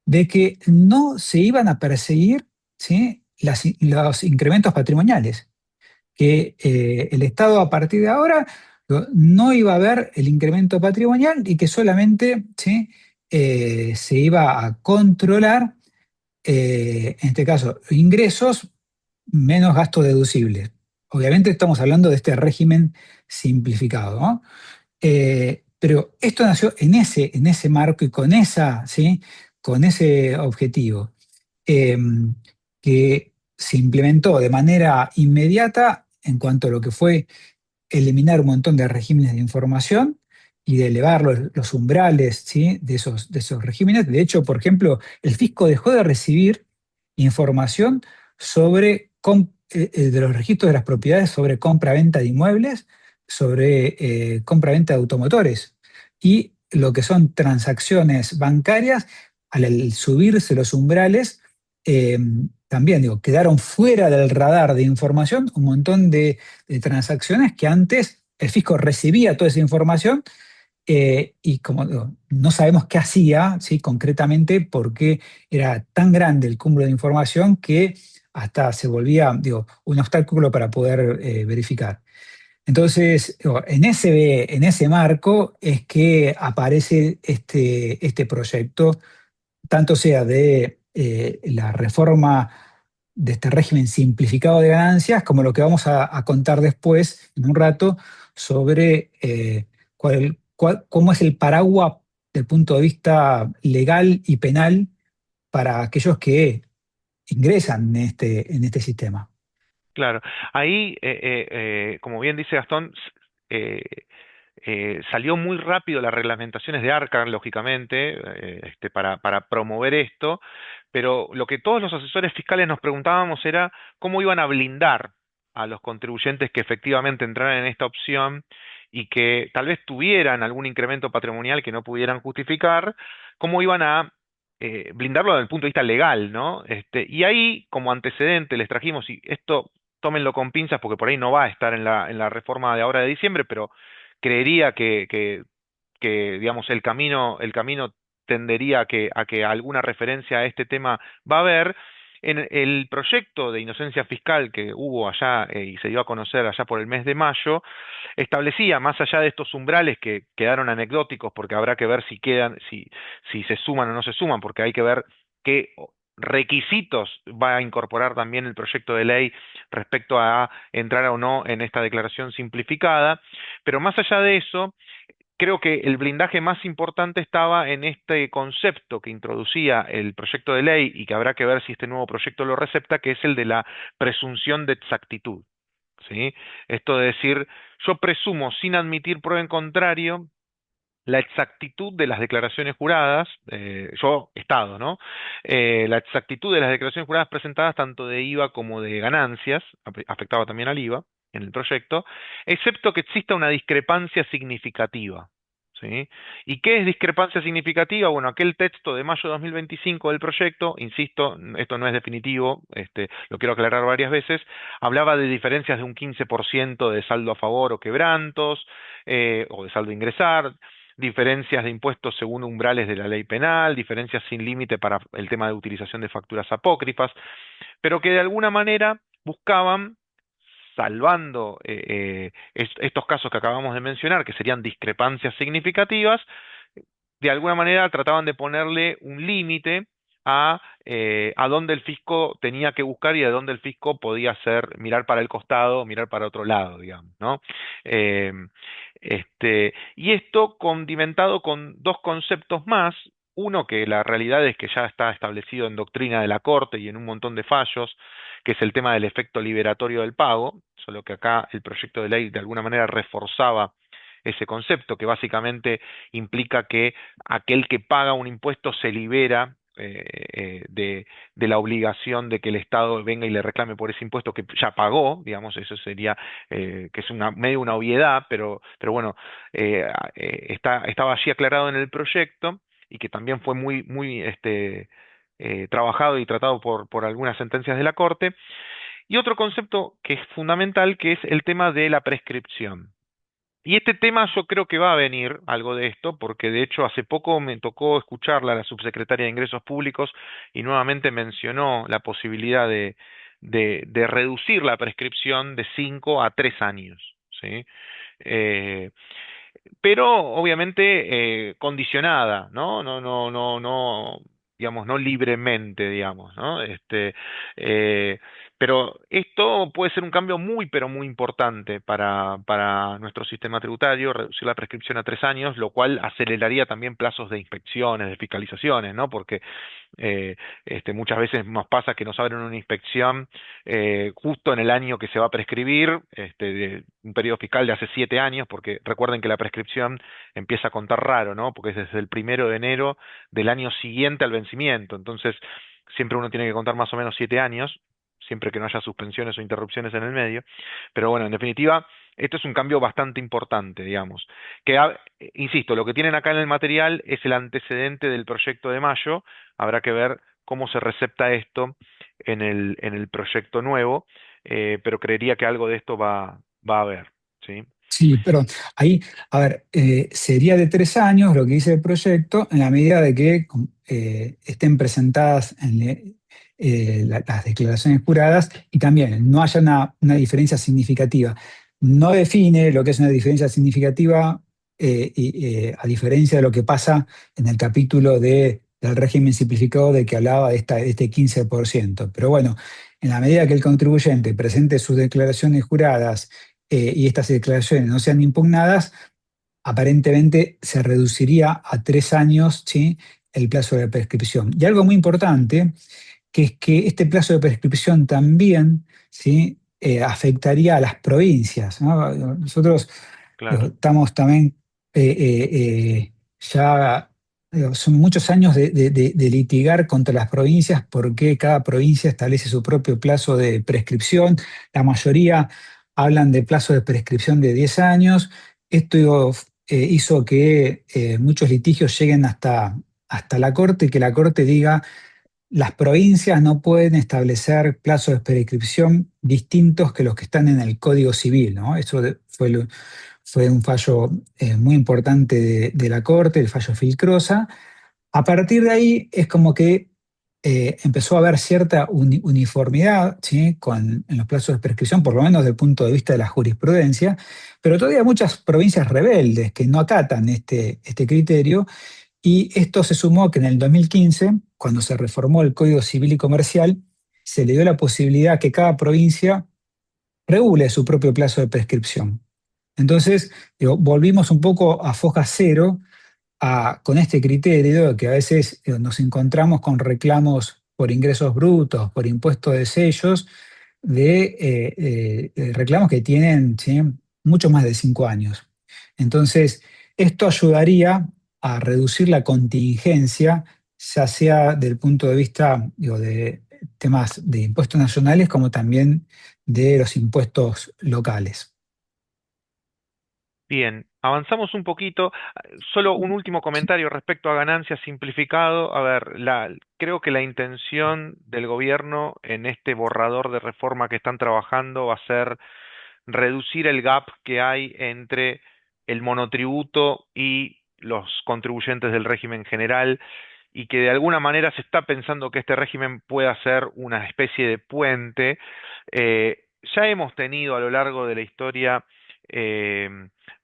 de que no se iban a perseguir, ¿sí?, los incrementos patrimoniales, que el Estado a partir de ahora no iba a ver el incremento patrimonial y que solamente, ¿sí?, se iba a controlar, en este caso, ingresos menos gastos deducibles. Obviamente estamos hablando de este régimen simplificado, ¿no? Pero esto nació en ese marco y con, ¿sí?, con ese objetivo, eh, que se implementó de manera inmediata en cuanto a lo que fue eliminar un montón de regímenes de información y de elevar los umbrales, ¿sí?, de esos regímenes. De hecho, por ejemplo, el fisco dejó de recibir información de los registros de las propiedades sobre compra-venta de inmuebles, sobre compra-venta de automotores y lo que son transacciones bancarias. Al subirse los umbrales, eh, también digo, quedaron fuera del radar de información un montón de transacciones que antes el fisco recibía toda esa información, y como digo, no sabemos qué hacía, ¿sí?, concretamente, porque era tan grande el cúmulo de información que hasta se volvía, digo, un obstáculo para poder verificar. Entonces, digo, en ese marco es que aparece este proyecto, tanto sea de la reforma de este régimen simplificado de ganancias, como lo que vamos a contar después, en un rato, sobre cómo es el paraguas del punto de vista legal y penal para aquellos que ingresan en este sistema. Claro, ahí, como bien dice Gastón, salió muy rápido las reglamentaciones de ARCA, lógicamente, para promover esto, pero lo que todos los asesores fiscales nos preguntábamos era cómo iban a blindar a los contribuyentes que efectivamente entraran en esta opción y que tal vez tuvieran algún incremento patrimonial que no pudieran justificar, cómo iban a blindarlo desde el punto de vista legal, ¿no? Y ahí, como antecedente, les trajimos, y esto tómenlo con pinzas porque por ahí no va a estar en la reforma de ahora de diciembre, pero creería que, digamos, el camino tendería a que alguna referencia a este tema va a haber, en el proyecto de inocencia fiscal que hubo allá y se dio a conocer allá por el mes de mayo, establecía, más allá de estos umbrales que quedaron anecdóticos, porque habrá que ver si quedan, si se suman o no se suman, porque hay que ver qué requisitos va a incorporar también el proyecto de ley respecto a entrar o no en esta declaración simplificada, pero más allá de eso, creo que el blindaje más importante estaba en este concepto que introducía el proyecto de ley y que habrá que ver si este nuevo proyecto lo recepta, que es el de la presunción de exactitud. ¿Sí? Esto de decir, yo presumo sin admitir prueba en contrario la exactitud de las declaraciones juradas, yo, Estado, ¿no? La exactitud de las declaraciones juradas presentadas tanto de IVA como de ganancias, afectaba también al IVA en el proyecto, excepto que exista una discrepancia significativa. ¿Sí? ¿Y qué es discrepancia significativa? Bueno, aquel texto de mayo de 2025 del proyecto, insisto, esto no es definitivo, lo quiero aclarar varias veces, hablaba de diferencias de un 15% de saldo a favor o quebrantos, o de saldo a ingresar, diferencias de impuestos según umbrales de la ley penal, diferencias sin límite para el tema de utilización de facturas apócrifas, pero que de alguna manera buscaban, salvando estos casos que acabamos de mencionar, que serían discrepancias significativas, de alguna manera trataban de ponerle un límite a dónde el fisco tenía que buscar y a dónde el fisco podía hacer, mirar para el costado, mirar para otro lado, digamos, ¿no? Eh, y esto condimentado con dos conceptos más. Uno, que la realidad es que ya está establecido en doctrina de la Corte y en un montón de fallos, que es el tema del efecto liberatorio del pago, solo que acá el proyecto de ley de alguna manera reforzaba ese concepto, que básicamente implica que aquel que paga un impuesto se libera de la obligación de que el Estado venga y le reclame por ese impuesto que ya pagó, digamos, eso sería, que es medio una obviedad, pero bueno, estaba allí aclarado en el proyecto y que también fue muy trabajado y tratado por algunas sentencias de la Corte. Y otro concepto que es fundamental, que es el tema de la prescripción. Y este tema yo creo que va a venir algo de esto, porque de hecho hace poco me tocó escucharla a la subsecretaria de Ingresos Públicos y nuevamente mencionó la posibilidad de reducir la prescripción de 5 a 3 años, ¿sí? Eh, pero obviamente condicionada, ¿no? No, digamos, no libremente, digamos, ¿no? Eh, pero esto puede ser un cambio muy, pero muy importante para nuestro sistema tributario, reducir la prescripción a 3 años, lo cual aceleraría también plazos de inspecciones, de fiscalizaciones, ¿no? Porque eh, muchas veces nos pasa que nos abren una inspección justo en el año que se va a prescribir, de un periodo fiscal de hace 7 años, porque recuerden que la prescripción empieza a contar raro, ¿no? Porque es desde el 1 de enero del año siguiente al vencimiento. Entonces, siempre uno tiene que contar más o menos 7 años, siempre que no haya suspensiones o interrupciones en el medio. Pero bueno, en definitiva, esto es un cambio bastante importante, digamos. Insisto, lo que tienen acá en el material es el antecedente del proyecto de mayo. Habrá que ver cómo se recepta esto en el proyecto nuevo, pero creería que algo de esto va a haber, ¿sí? Sí, pero ahí, a ver, sería de 3 años lo que dice el proyecto en la medida de que estén presentadas las declaraciones juradas y también no haya una diferencia significativa. No define lo que es una diferencia significativa a diferencia de lo que pasa en el capítulo del régimen simplificado de que hablaba de este 15%. Pero bueno, en la medida que el contribuyente presente sus declaraciones juradas y estas declaraciones no sean impugnadas, aparentemente se reduciría a 3 años, ¿sí?, el plazo de prescripción. Y algo muy importante, que es que este plazo de prescripción también, ¿sí?, afectaría a las provincias, ¿no? Nosotros Claro, estamos también ya, son muchos años de litigar contra las provincias porque cada provincia establece su propio plazo de prescripción. La mayoría hablan de plazo de prescripción de 10 años. Esto hizo que muchos litigios lleguen hasta la Corte y que la Corte diga las provincias no pueden establecer plazos de prescripción distintos que los que están en el Código Civil, ¿no? Eso fue un fallo muy importante de la Corte, el fallo Filcrosa. A partir de ahí es como que empezó a haber cierta uniformidad, ¿sí? En los plazos de prescripción, por lo menos desde el punto de vista de la jurisprudencia, pero todavía hay muchas provincias rebeldes que no acatan este criterio, y esto se sumó a que en el 2015, cuando se reformó el Código Civil y Comercial, se le dio la posibilidad que cada provincia regule su propio plazo de prescripción. Entonces, digo, volvimos un poco a foja cero con este criterio de que a veces nos encontramos con reclamos por ingresos brutos, por impuesto de sellos, de reclamos que tienen, ¿sí?, mucho más de 5 años. Entonces, esto ayudaría a reducir la contingencia, ya sea del punto de vista, digo, de temas de impuestos nacionales como también de los impuestos locales. Bien, avanzamos un poquito. Solo un último comentario respecto a ganancias simplificado. A ver, creo que la intención del gobierno en este borrador de reforma que están trabajando va a ser reducir el gap que hay entre el monotributo y los contribuyentes del régimen general, y que de alguna manera se está pensando que este régimen pueda ser una especie de puente. Ya hemos tenido a lo largo de la historia eh,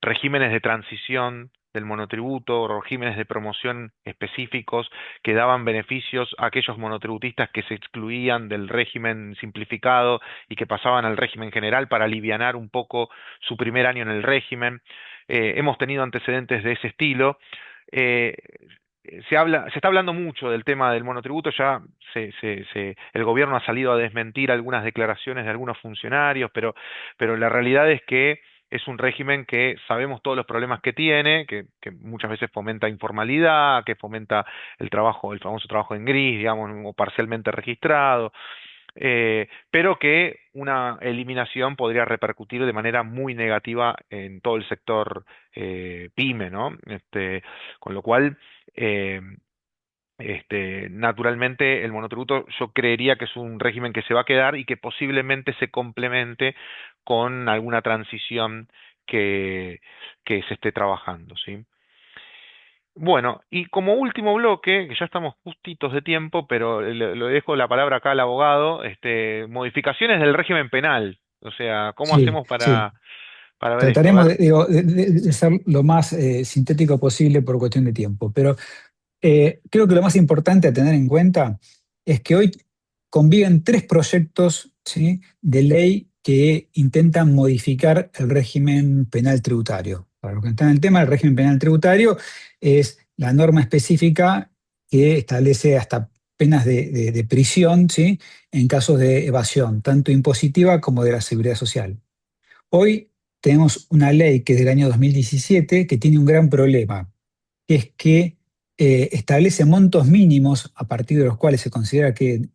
regímenes de transición del monotributo, regímenes de promoción específicos que daban beneficios a aquellos monotributistas que se excluían del régimen simplificado y que pasaban al régimen general para alivianar un poco su primer año en el régimen. Hemos tenido antecedentes de ese estilo. Eh, se está hablando mucho del tema del monotributo, ya el gobierno ha salido a desmentir algunas declaraciones de algunos funcionarios, pero la realidad es que es un régimen que sabemos todos los problemas que tiene, que muchas veces fomenta informalidad, que fomenta el trabajo, el famoso trabajo en gris, digamos, o parcialmente registrado, pero que una eliminación podría repercutir de manera muy negativa en todo el sector pyme, ¿no? Con lo cual, eh, naturalmente, el monotributo yo creería que es un régimen que se va a quedar y que posiblemente se complemente con alguna transición que, que se esté trabajando, ¿sí? Bueno, y como último bloque, que ya estamos justitos de tiempo, pero le dejo la palabra acá al abogado, modificaciones del régimen penal. O sea, ¿cómo Sí, hacemos sí. para ver esto? A Trataremos ver, de, digo, de ser lo más sintético posible por cuestión de tiempo, pero creo que lo más importante a tener en cuenta es que hoy conviven tres proyectos, ¿sí?, de ley que intentan modificar el régimen penal tributario. Para los que están en el tema, el régimen penal tributario es la norma específica que establece hasta penas de prisión, ¿sí?, en casos de evasión, tanto impositiva como de la seguridad social. Hoy tenemos una ley que es del año 2017 que tiene un gran problema, que es que establece montos mínimos a partir de los cuales se considera que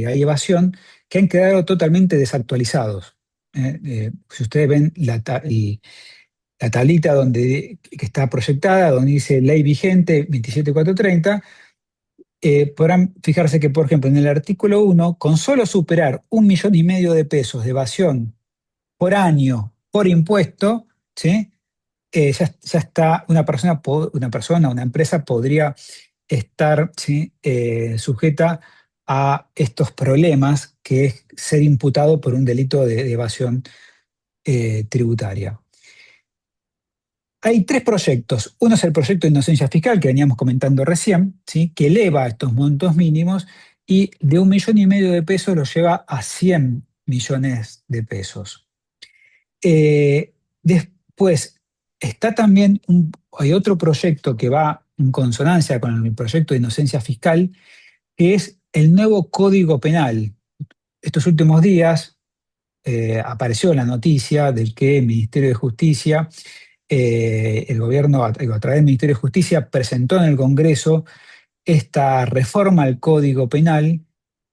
hay evasión, que han quedado totalmente desactualizados. Si ustedes ven la tablita que está proyectada, donde dice ley vigente 27430, podrán fijarse que, por ejemplo, en el artículo 1, con solo superar 1,5 millones de pesos de evasión por año por impuesto, ¿sí?, ya está una empresa podría estar, ¿sí?, sujeta a estos problemas, que es ser imputado por un delito de evasión tributaria. Hay tres proyectos. Uno es el proyecto de inocencia fiscal que veníamos comentando recién, ¿sí?, que eleva estos montos mínimos y de 1,5 millones de pesos los lleva a 100 millones de pesos. Después, está también hay otro proyecto que va en consonancia con el proyecto de inocencia fiscal, que es el nuevo Código Penal. Estos últimos días apareció la noticia de que el Ministerio de Justicia, el gobierno a través del Ministerio de Justicia, presentó en el Congreso esta reforma al Código Penal,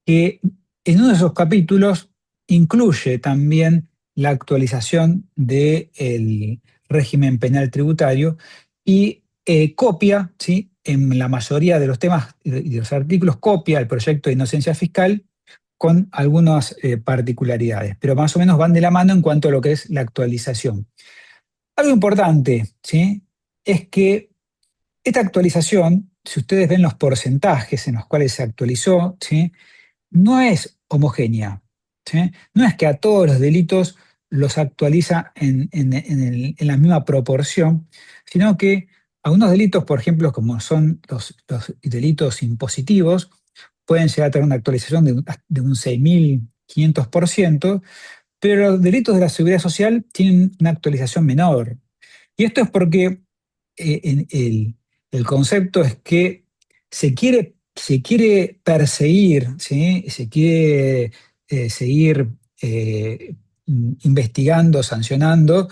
que en uno de esos capítulos incluye también la actualización del régimen penal tributario y copia, ¿sí?, en la mayoría de los temas y de los artículos, copia el proyecto de inocencia fiscal con algunas particularidades, pero más o menos van de la mano en cuanto a lo que es la actualización. Algo importante, ¿sí?, es que esta actualización si ustedes ven los porcentajes en los cuales se actualizó, ¿sí? No es homogénea, ¿sí? No es que a todos los delitos los actualiza en la misma proporción, sino que algunos delitos, por ejemplo, como son los delitos impositivos, pueden llegar a tener una actualización de un 6.500%, pero los delitos de la seguridad social tienen una actualización menor. Y esto es porque el concepto es que se quiere perseguir, ¿sí? Se quiere seguir investigando, sancionando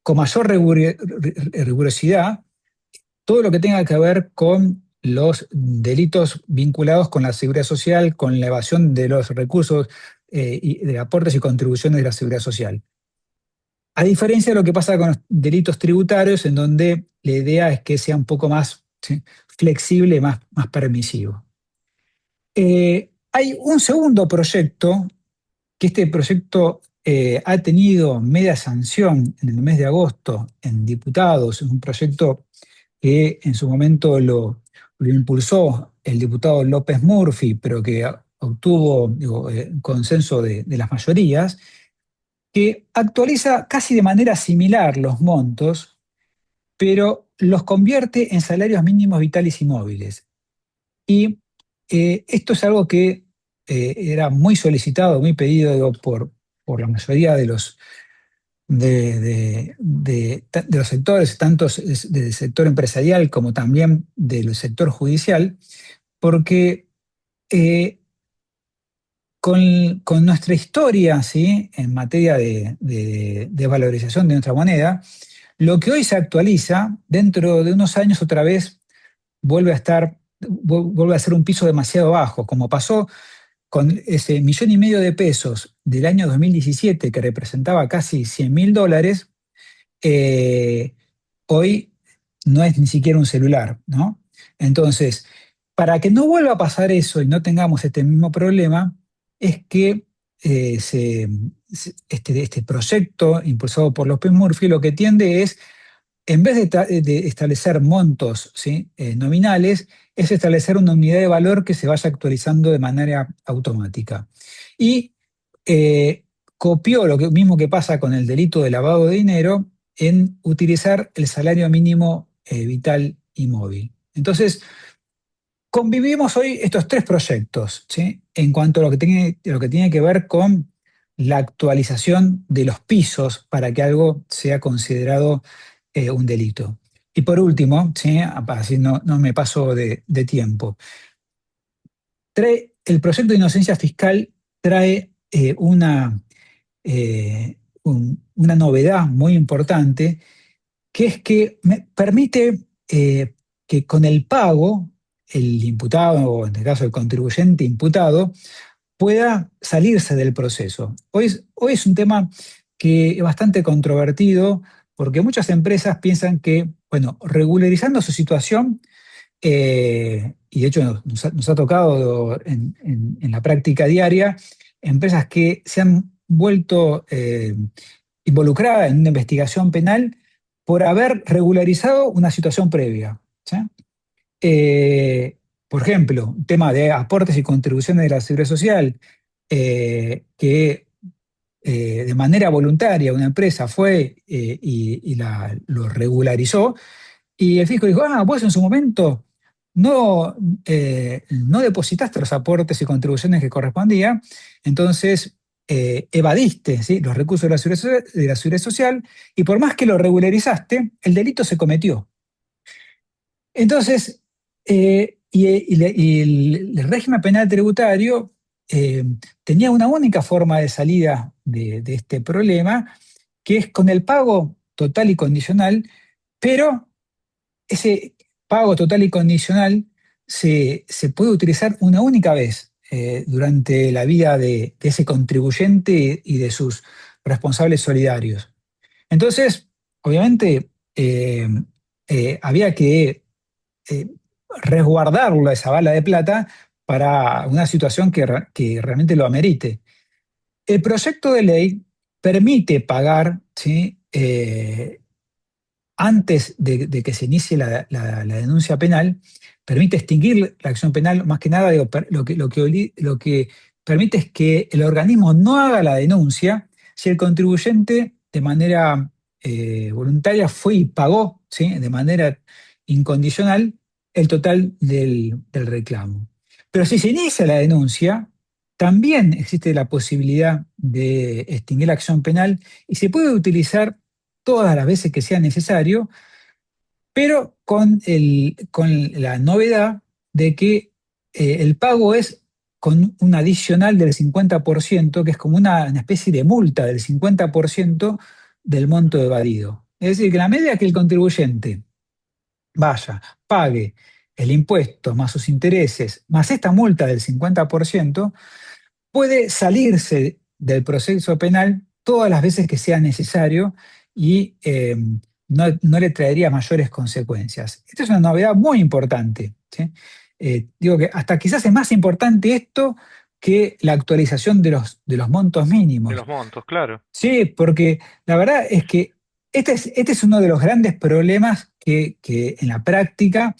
con mayor rigurosidad todo lo que tenga que ver con los delitos vinculados con la seguridad social, con la evasión de los recursos y de aportes y contribuciones de la seguridad social. A diferencia de lo que pasa con los delitos tributarios, en donde la idea es que sea un poco más, ¿sí?, flexible, más permisivo. Hay un segundo proyecto, que este proyecto ha tenido media sanción en el mes de agosto en diputados. Es un proyecto que en su momento lo impulsó el diputado López Murphy, pero que obtuvo, digo, consenso de las mayorías, que actualiza casi de manera similar los montos, pero los convierte en salarios mínimos vitales y móviles. Y esto es algo que era muy solicitado, muy pedido, digo, por la mayoría de los sectores, tanto del sector empresarial como también del sector judicial, porque eh, con nuestra historia, ¿sí?, en materia de valorización de nuestra moneda, lo que hoy se actualiza, dentro de unos años otra vez vuelve a ser un piso demasiado bajo, como pasó con ese 1,5 millones de pesos del año 2017, que representaba casi $100.000. eh, Hoy no es ni siquiera un celular, ¿no? Entonces, para que no vuelva a pasar eso y no tengamos este mismo problema, es que este proyecto impulsado por López Murphy lo que tiende es, en vez de establecer montos, ¿sí?, nominales, es establecer una unidad de valor que se vaya actualizando de manera automática. Y copió lo mismo que pasa con el delito de lavado de dinero en utilizar el salario mínimo vital y móvil. Entonces, convivimos hoy estos tres proyectos, ¿sí?, en cuanto a lo que tiene que ver con la actualización de los pisos para que algo sea considerado un delito. Y por último, ¿sí?, así no me paso de tiempo, el proyecto de inocencia fiscal trae una novedad muy importante, que es que permite que con el pago, el imputado, o en este caso el contribuyente imputado, pueda salirse del proceso. Hoy es un tema que es bastante controvertido, porque muchas empresas piensan que, bueno, regularizando su situación, y de hecho nos ha tocado en la práctica diaria, empresas que se han vuelto involucradas en una investigación penal por haber regularizado una situación previa, ¿sí? Por ejemplo, un tema de aportes y contribuciones de la Seguridad Social, que de manera voluntaria una empresa fue y lo regularizó, y el fisco dijo: vos en su momento no depositaste los aportes y contribuciones que correspondían, entonces evadiste, ¿sí?, los recursos de la seguridad social, y por más que lo regularizaste, el delito se cometió. Entonces, el régimen penal tributario eh, tenía una única forma de salida de este problema, que es con el pago total y condicional, pero ese pago total y condicional se puede utilizar una única vez durante la vida de ese contribuyente y de sus responsables solidarios. Entonces, obviamente, había que eh, resguardarlo, esa bala de plata, para una situación que realmente lo amerite. El proyecto de ley permite pagar, ¿sí?, antes de que se inicie la denuncia penal, permite extinguir la acción penal, más que nada digo, lo que permite es que el organismo no haga la denuncia si el contribuyente de manera voluntaria fue y pagó, ¿sí?, de manera incondicional el total del reclamo. Pero si se inicia la denuncia, también existe la posibilidad de extinguir la acción penal y se puede utilizar todas las veces que sea necesario, pero con la novedad de que el pago es con un adicional del 50%, que es como una especie de multa del 50% del monto evadido. Es decir, que en la medida que el contribuyente vaya, pague el impuesto más sus intereses, más esta multa del 50%, puede salirse del proceso penal todas las veces que sea necesario y no le traería mayores consecuencias. Esta es una novedad muy importante, ¿sí? Digo que hasta quizás es más importante esto que la actualización de los montos De mínimos. los montos, claro. Sí, porque la verdad es que este es uno de los grandes problemas que en la práctica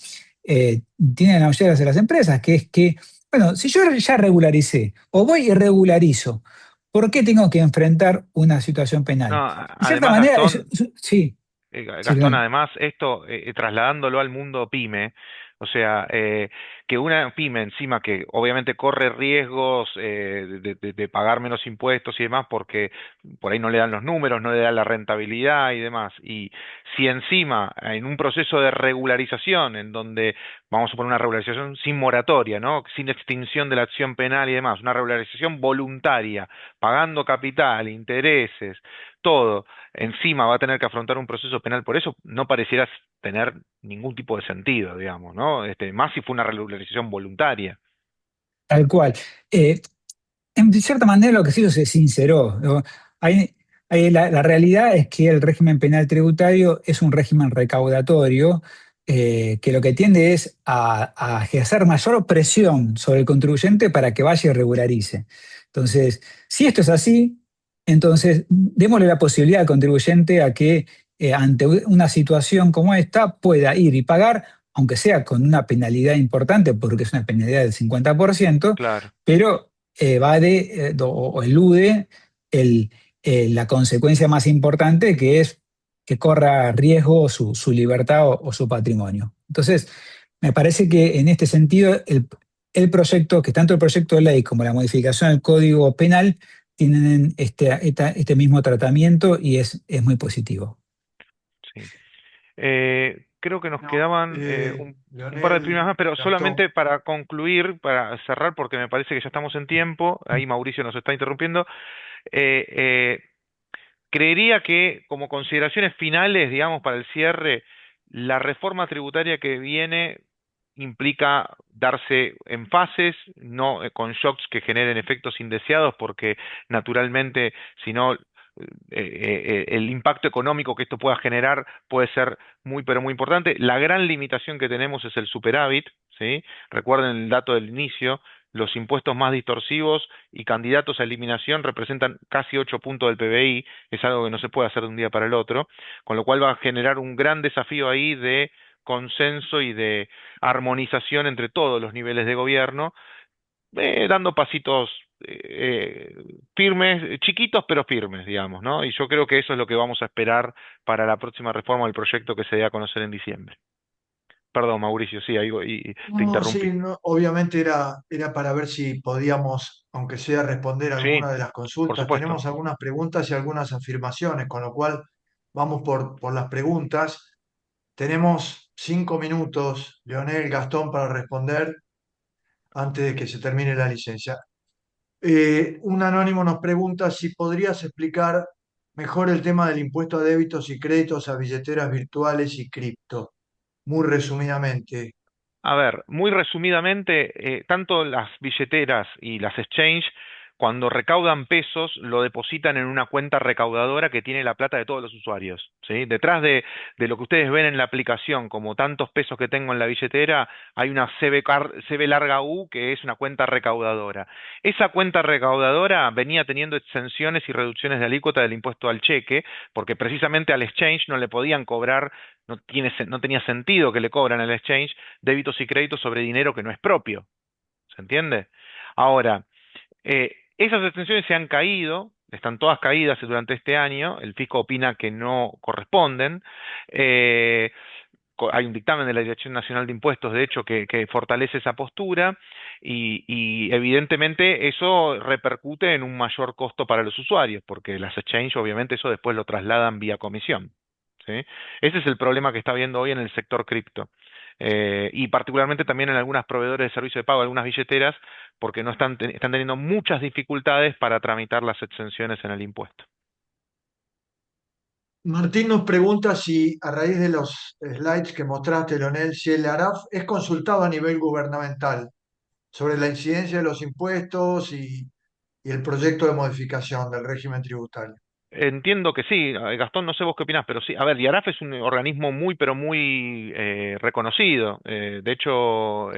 tienen la mayoría de las empresas, que es que, bueno, si yo ya regularicé o voy y regularizo, ¿por qué tengo que enfrentar una situación No, penal? De cierta además, manera, Gastón, sí, sí, Gastón, Leonel. además, esto trasladándolo al mundo pyme, o sea, que una pyme encima que obviamente corre riesgos de pagar menos impuestos y demás porque por ahí no le dan los números, no le dan la rentabilidad y demás, y si encima en un proceso de regularización en donde vamos a poner una regularización sin moratoria, ¿no? Sin extinción de la acción penal y demás, una regularización voluntaria, pagando capital, intereses, todo encima va a tener que afrontar un proceso penal por eso, no pareciera tener ningún tipo de sentido, digamos, ¿no? Más si fue una regularización voluntaria. Tal cual. Eh, En cierta manera lo que sí se sinceró, ¿no? Hay- la realidad es que el régimen penal tributario es un régimen recaudatorio que lo que tiende es a ejercer mayor presión sobre el contribuyente para que vaya y regularice. Entonces, si esto es así, entonces démosle la posibilidad al contribuyente a que ante una situación como esta pueda ir y pagar, aunque sea con una penalidad importante, porque es una penalidad del 50%, Claro. pero evade o elude la consecuencia más importante, que es que corra riesgo su libertad o su patrimonio. Entonces, me parece que en este sentido el proyecto, que tanto el proyecto de ley como la modificación del Código Penal tienen este mismo tratamiento y es muy positivo. Sí. Creo que nos No, quedaban un par de primas Leonel, más, pero Gastón. solamente para concluir, para cerrar, porque me parece que ya estamos en tiempo, ahí Mauricio nos está interrumpiendo. eh, eh, Creería que como consideraciones finales, digamos, para el cierre, la reforma tributaria que viene implica darse en fases, no con shocks que generen efectos indeseados, porque naturalmente, si no, el impacto económico que esto pueda generar puede ser muy, pero muy importante. La gran limitación que tenemos es el superávit, ¿sí? Recuerden el dato del inicio, los impuestos más distorsivos y candidatos a eliminación representan casi 8 puntos del PBI, es algo que no se puede hacer de un día para el otro, con lo cual va a generar un gran desafío ahí de consenso y de armonización entre todos los niveles de gobierno, dando pasitos firmes, chiquitos pero firmes, digamos, ¿no? Y yo creo que eso es lo que vamos a esperar para la próxima reforma del proyecto que se dé a conocer en diciembre. Perdón, Mauricio, sí, ahí y te No, interrumpí. sí, obviamente era para ver si podíamos, aunque sea, responder Sí, alguna de las por consultas. supuesto. Tenemos algunas preguntas y algunas afirmaciones, con lo cual vamos por las preguntas. Tenemos 5 minutos, Leonel, Gastón, para responder antes de que se termine la licencia. Un anónimo nos pregunta si podrías explicar mejor el tema del impuesto a débitos y créditos a billeteras virtuales y cripto, muy resumidamente. A ver, muy resumidamente, tanto las billeteras y las exchange cuando recaudan pesos, lo depositan en una cuenta recaudadora que tiene la plata de todos los usuarios, ¿sí? Detrás de lo que ustedes ven en la aplicación, como tantos pesos que tengo en la billetera, hay una CB larga U, que es una cuenta recaudadora. Esa cuenta recaudadora venía teniendo exenciones y reducciones de alícuota del impuesto al cheque, porque precisamente al exchange no le podían cobrar, no tenía sentido que le cobran al exchange débitos y créditos sobre dinero que no es propio. ¿Se entiende? Ahora, esas extensiones se han caído, están todas caídas durante este año, el fisco opina que no corresponden. eh, Hay un dictamen de la Dirección Nacional de Impuestos, de hecho, que fortalece esa postura y evidentemente eso repercute en un mayor costo para los usuarios, porque las exchanges obviamente eso después lo trasladan vía comisión. ¿Sí? Ese es el problema que está habiendo hoy en el sector cripto. Y particularmente también en algunos proveedores de servicio de pago, algunas billeteras, porque no están teniendo muchas dificultades para tramitar las exenciones en el impuesto. Martín nos pregunta si a raíz de los slides que mostraste, Leonel, si el ARAF es consultado a nivel gubernamental sobre la incidencia de los impuestos y el proyecto de modificación del régimen tributario. Entiendo que sí, Gastón, no sé vos qué opinás, pero sí, a ver, IARAF es un organismo muy, pero muy reconocido. De hecho,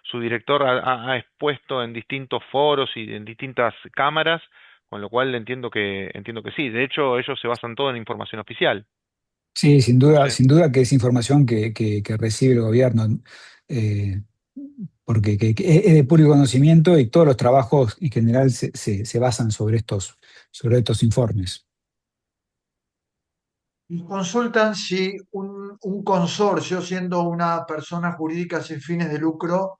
su director ha expuesto en distintos foros y en distintas cámaras, con lo cual entiendo que sí. De hecho, ellos se basan todo en información oficial. Sí, No sé. sin duda que es información que recibe el gobierno, eh, porque es de público conocimiento y todos los trabajos en general se basan sobre estos informes. Y consultan si un consorcio, siendo una persona jurídica sin fines de lucro,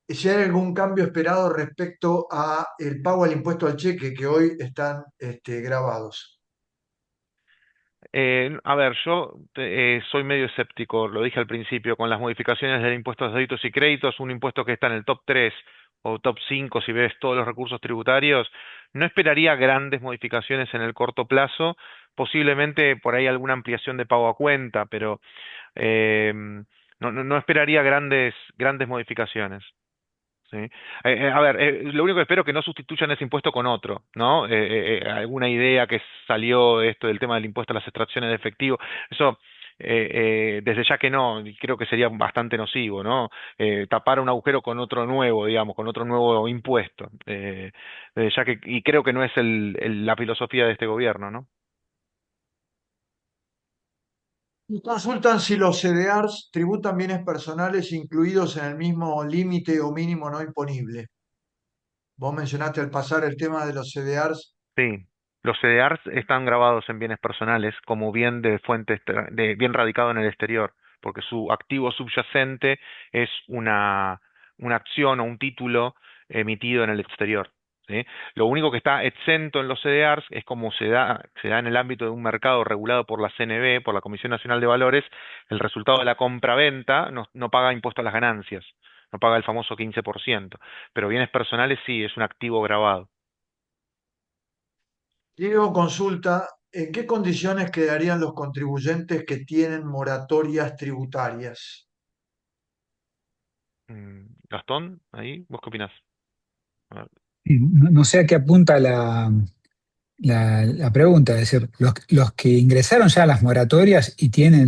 si hay algún cambio esperado respecto a el pago al impuesto al cheque que hoy están grabados. A ver, yo soy medio escéptico, lo dije al principio, con las modificaciones del impuesto de débito y créditos, un impuesto que está en el top 3 o top 5 si ves todos los recursos tributarios, no esperaría grandes modificaciones en el corto plazo, posiblemente por ahí alguna ampliación de pago a cuenta, pero eh, no esperaría grandes modificaciones. Sí. A ver, lo único que espero es que no sustituyan ese impuesto con otro, ¿no? Alguna idea que salió de esto del tema del impuesto a las extracciones de efectivo, eso desde ya que no, y creo que sería bastante nocivo, ¿no? Tapar un agujero con otro nuevo, digamos, con otro nuevo impuesto, desde ya que, y creo que no es la filosofía de este gobierno, ¿no? Y consultan si los CDRs tributan bienes personales incluidos en el mismo límite o mínimo no imponible. Vos mencionaste al pasar el tema de los CDRs. Sí, los CDRs están grabados en bienes personales como bien de bien radicado en el exterior, porque su activo subyacente es una acción o un título emitido en el exterior. ¿Sí? Lo único que está exento en los CDRs es como se da en el ámbito de un mercado regulado por la CNV, por la Comisión Nacional de Valores, el resultado de la compra-venta no paga impuesto a las ganancias, no paga el famoso 15%, pero bienes personales sí, es un activo grabado. Diego consulta, ¿en qué condiciones quedarían los contribuyentes que tienen moratorias tributarias? Gastón, ahí, ¿vos qué opinás? A ver. No sé a qué apunta la pregunta, es decir, los que ingresaron ya a las moratorias y tienen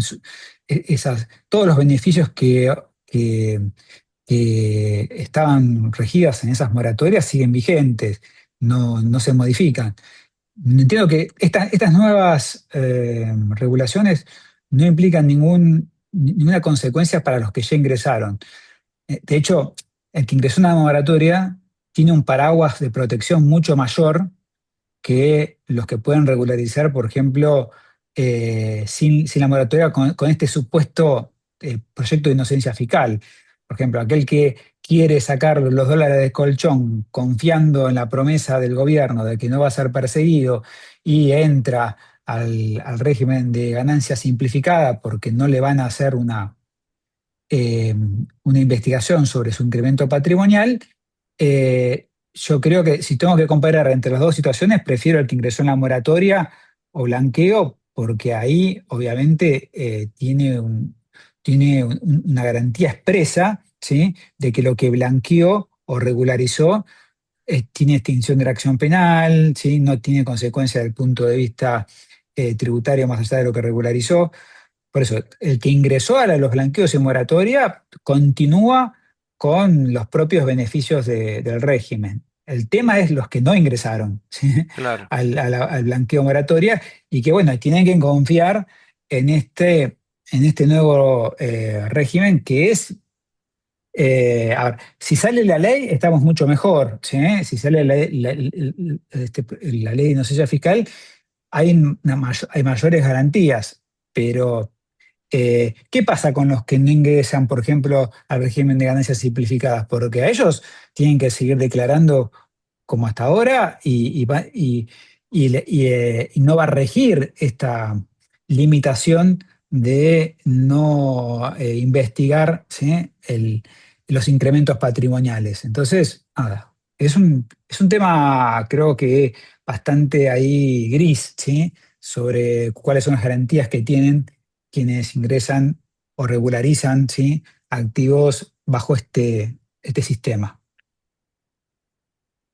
todos los beneficios que, que estaban regidas en esas moratorias siguen vigentes, no se modifican. Entiendo que estas nuevas regulaciones no implican ninguna consecuencia para los que ya ingresaron. De hecho, el que ingresó en una moratoria tiene un paraguas de protección mucho mayor que los que pueden regularizar, por ejemplo, sin la moratoria con este supuesto proyecto de inocencia fiscal. Por ejemplo, aquel que quiere sacar los dólares de colchón confiando en la promesa del gobierno de que no va a ser perseguido y entra al régimen de ganancia simplificada porque no le van a hacer una investigación sobre su incremento patrimonial, yo creo que si tengo que comparar entre las dos situaciones, prefiero el que ingresó en la moratoria o blanqueo, porque ahí obviamente una garantía expresa, ¿sí? De que lo que blanqueó o regularizó tiene extinción de la acción penal, ¿sí? No tiene consecuencia desde el punto de vista tributario más allá de lo que regularizó. Por eso, el que ingresó a los blanqueos y moratoria continúa con los propios beneficios del régimen. El tema es los que no ingresaron, ¿sí? Claro. Al blanqueo moratoria y que, bueno, tienen que confiar en este nuevo régimen que es a ver, si sale la ley, estamos mucho mejor, ¿sí? Si sale la ley de inocencia fiscal, hay mayores garantías, pero ¿qué pasa con los que no ingresan, por ejemplo, al régimen de ganancias simplificadas? Porque a ellos tienen que seguir declarando como hasta ahora y no va a regir esta limitación de no investigar, ¿sí? Los incrementos patrimoniales. Entonces, nada, es un tema creo que bastante ahí gris, ¿sí? Sobre cuáles son las garantías que tienen quienes ingresan o regularizan, ¿sí? Activos bajo este sistema.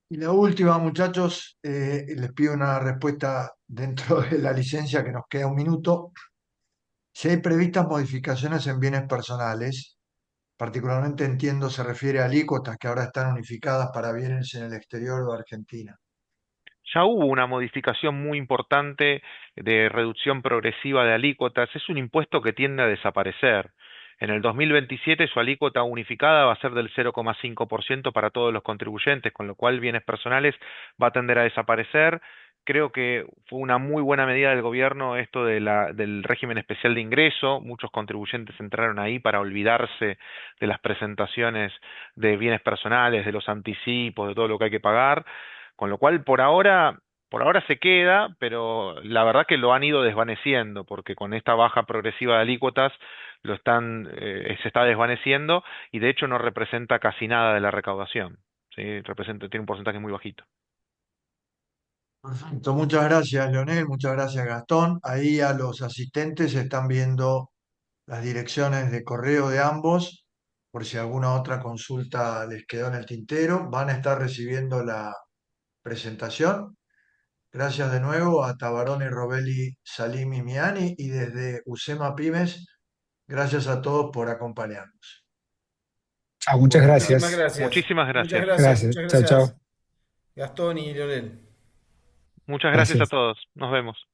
Y la última, muchachos, les pido una respuesta dentro de la licencia que nos queda un minuto. Si hay previstas modificaciones en bienes personales, particularmente entiendo se refiere a alícuotas que ahora están unificadas para bienes en el exterior o Argentina. Ya hubo una modificación muy importante de reducción progresiva de alícuotas. Es un impuesto que tiende a desaparecer. En el 2027 su alícuota unificada va a ser del 0,5% para todos los contribuyentes, con lo cual bienes personales va a tender a desaparecer. Creo que fue una muy buena medida del gobierno esto del régimen especial de ingreso. Muchos contribuyentes entraron ahí para olvidarse de las presentaciones de bienes personales, de los anticipos, de todo lo que hay que pagar. Con lo cual, por ahora se queda, pero la verdad que lo han ido desvaneciendo, porque con esta baja progresiva de alícuotas se está desvaneciendo y de hecho no representa casi nada de la recaudación. ¿Sí? Tiene un porcentaje muy bajito. Perfecto, muchas gracias, Leonel, muchas gracias, Gastón. Ahí a los asistentes están viendo las direcciones de correo de ambos, por si alguna otra consulta les quedó en el tintero. Van a estar recibiendo la presentación. Gracias de nuevo a Tabarón y Robelli, Salim y Miani, y desde UCEMA Pymes, gracias a todos por acompañarnos. Chao, muchas Bueno, muchísimas gracias. gracias. Muchísimas Muchas gracias. gracias, Gracias. muchas Chao, gracias, chao. Gastón y Leonel. Muchas gracias a Gracias. todos. Nos vemos.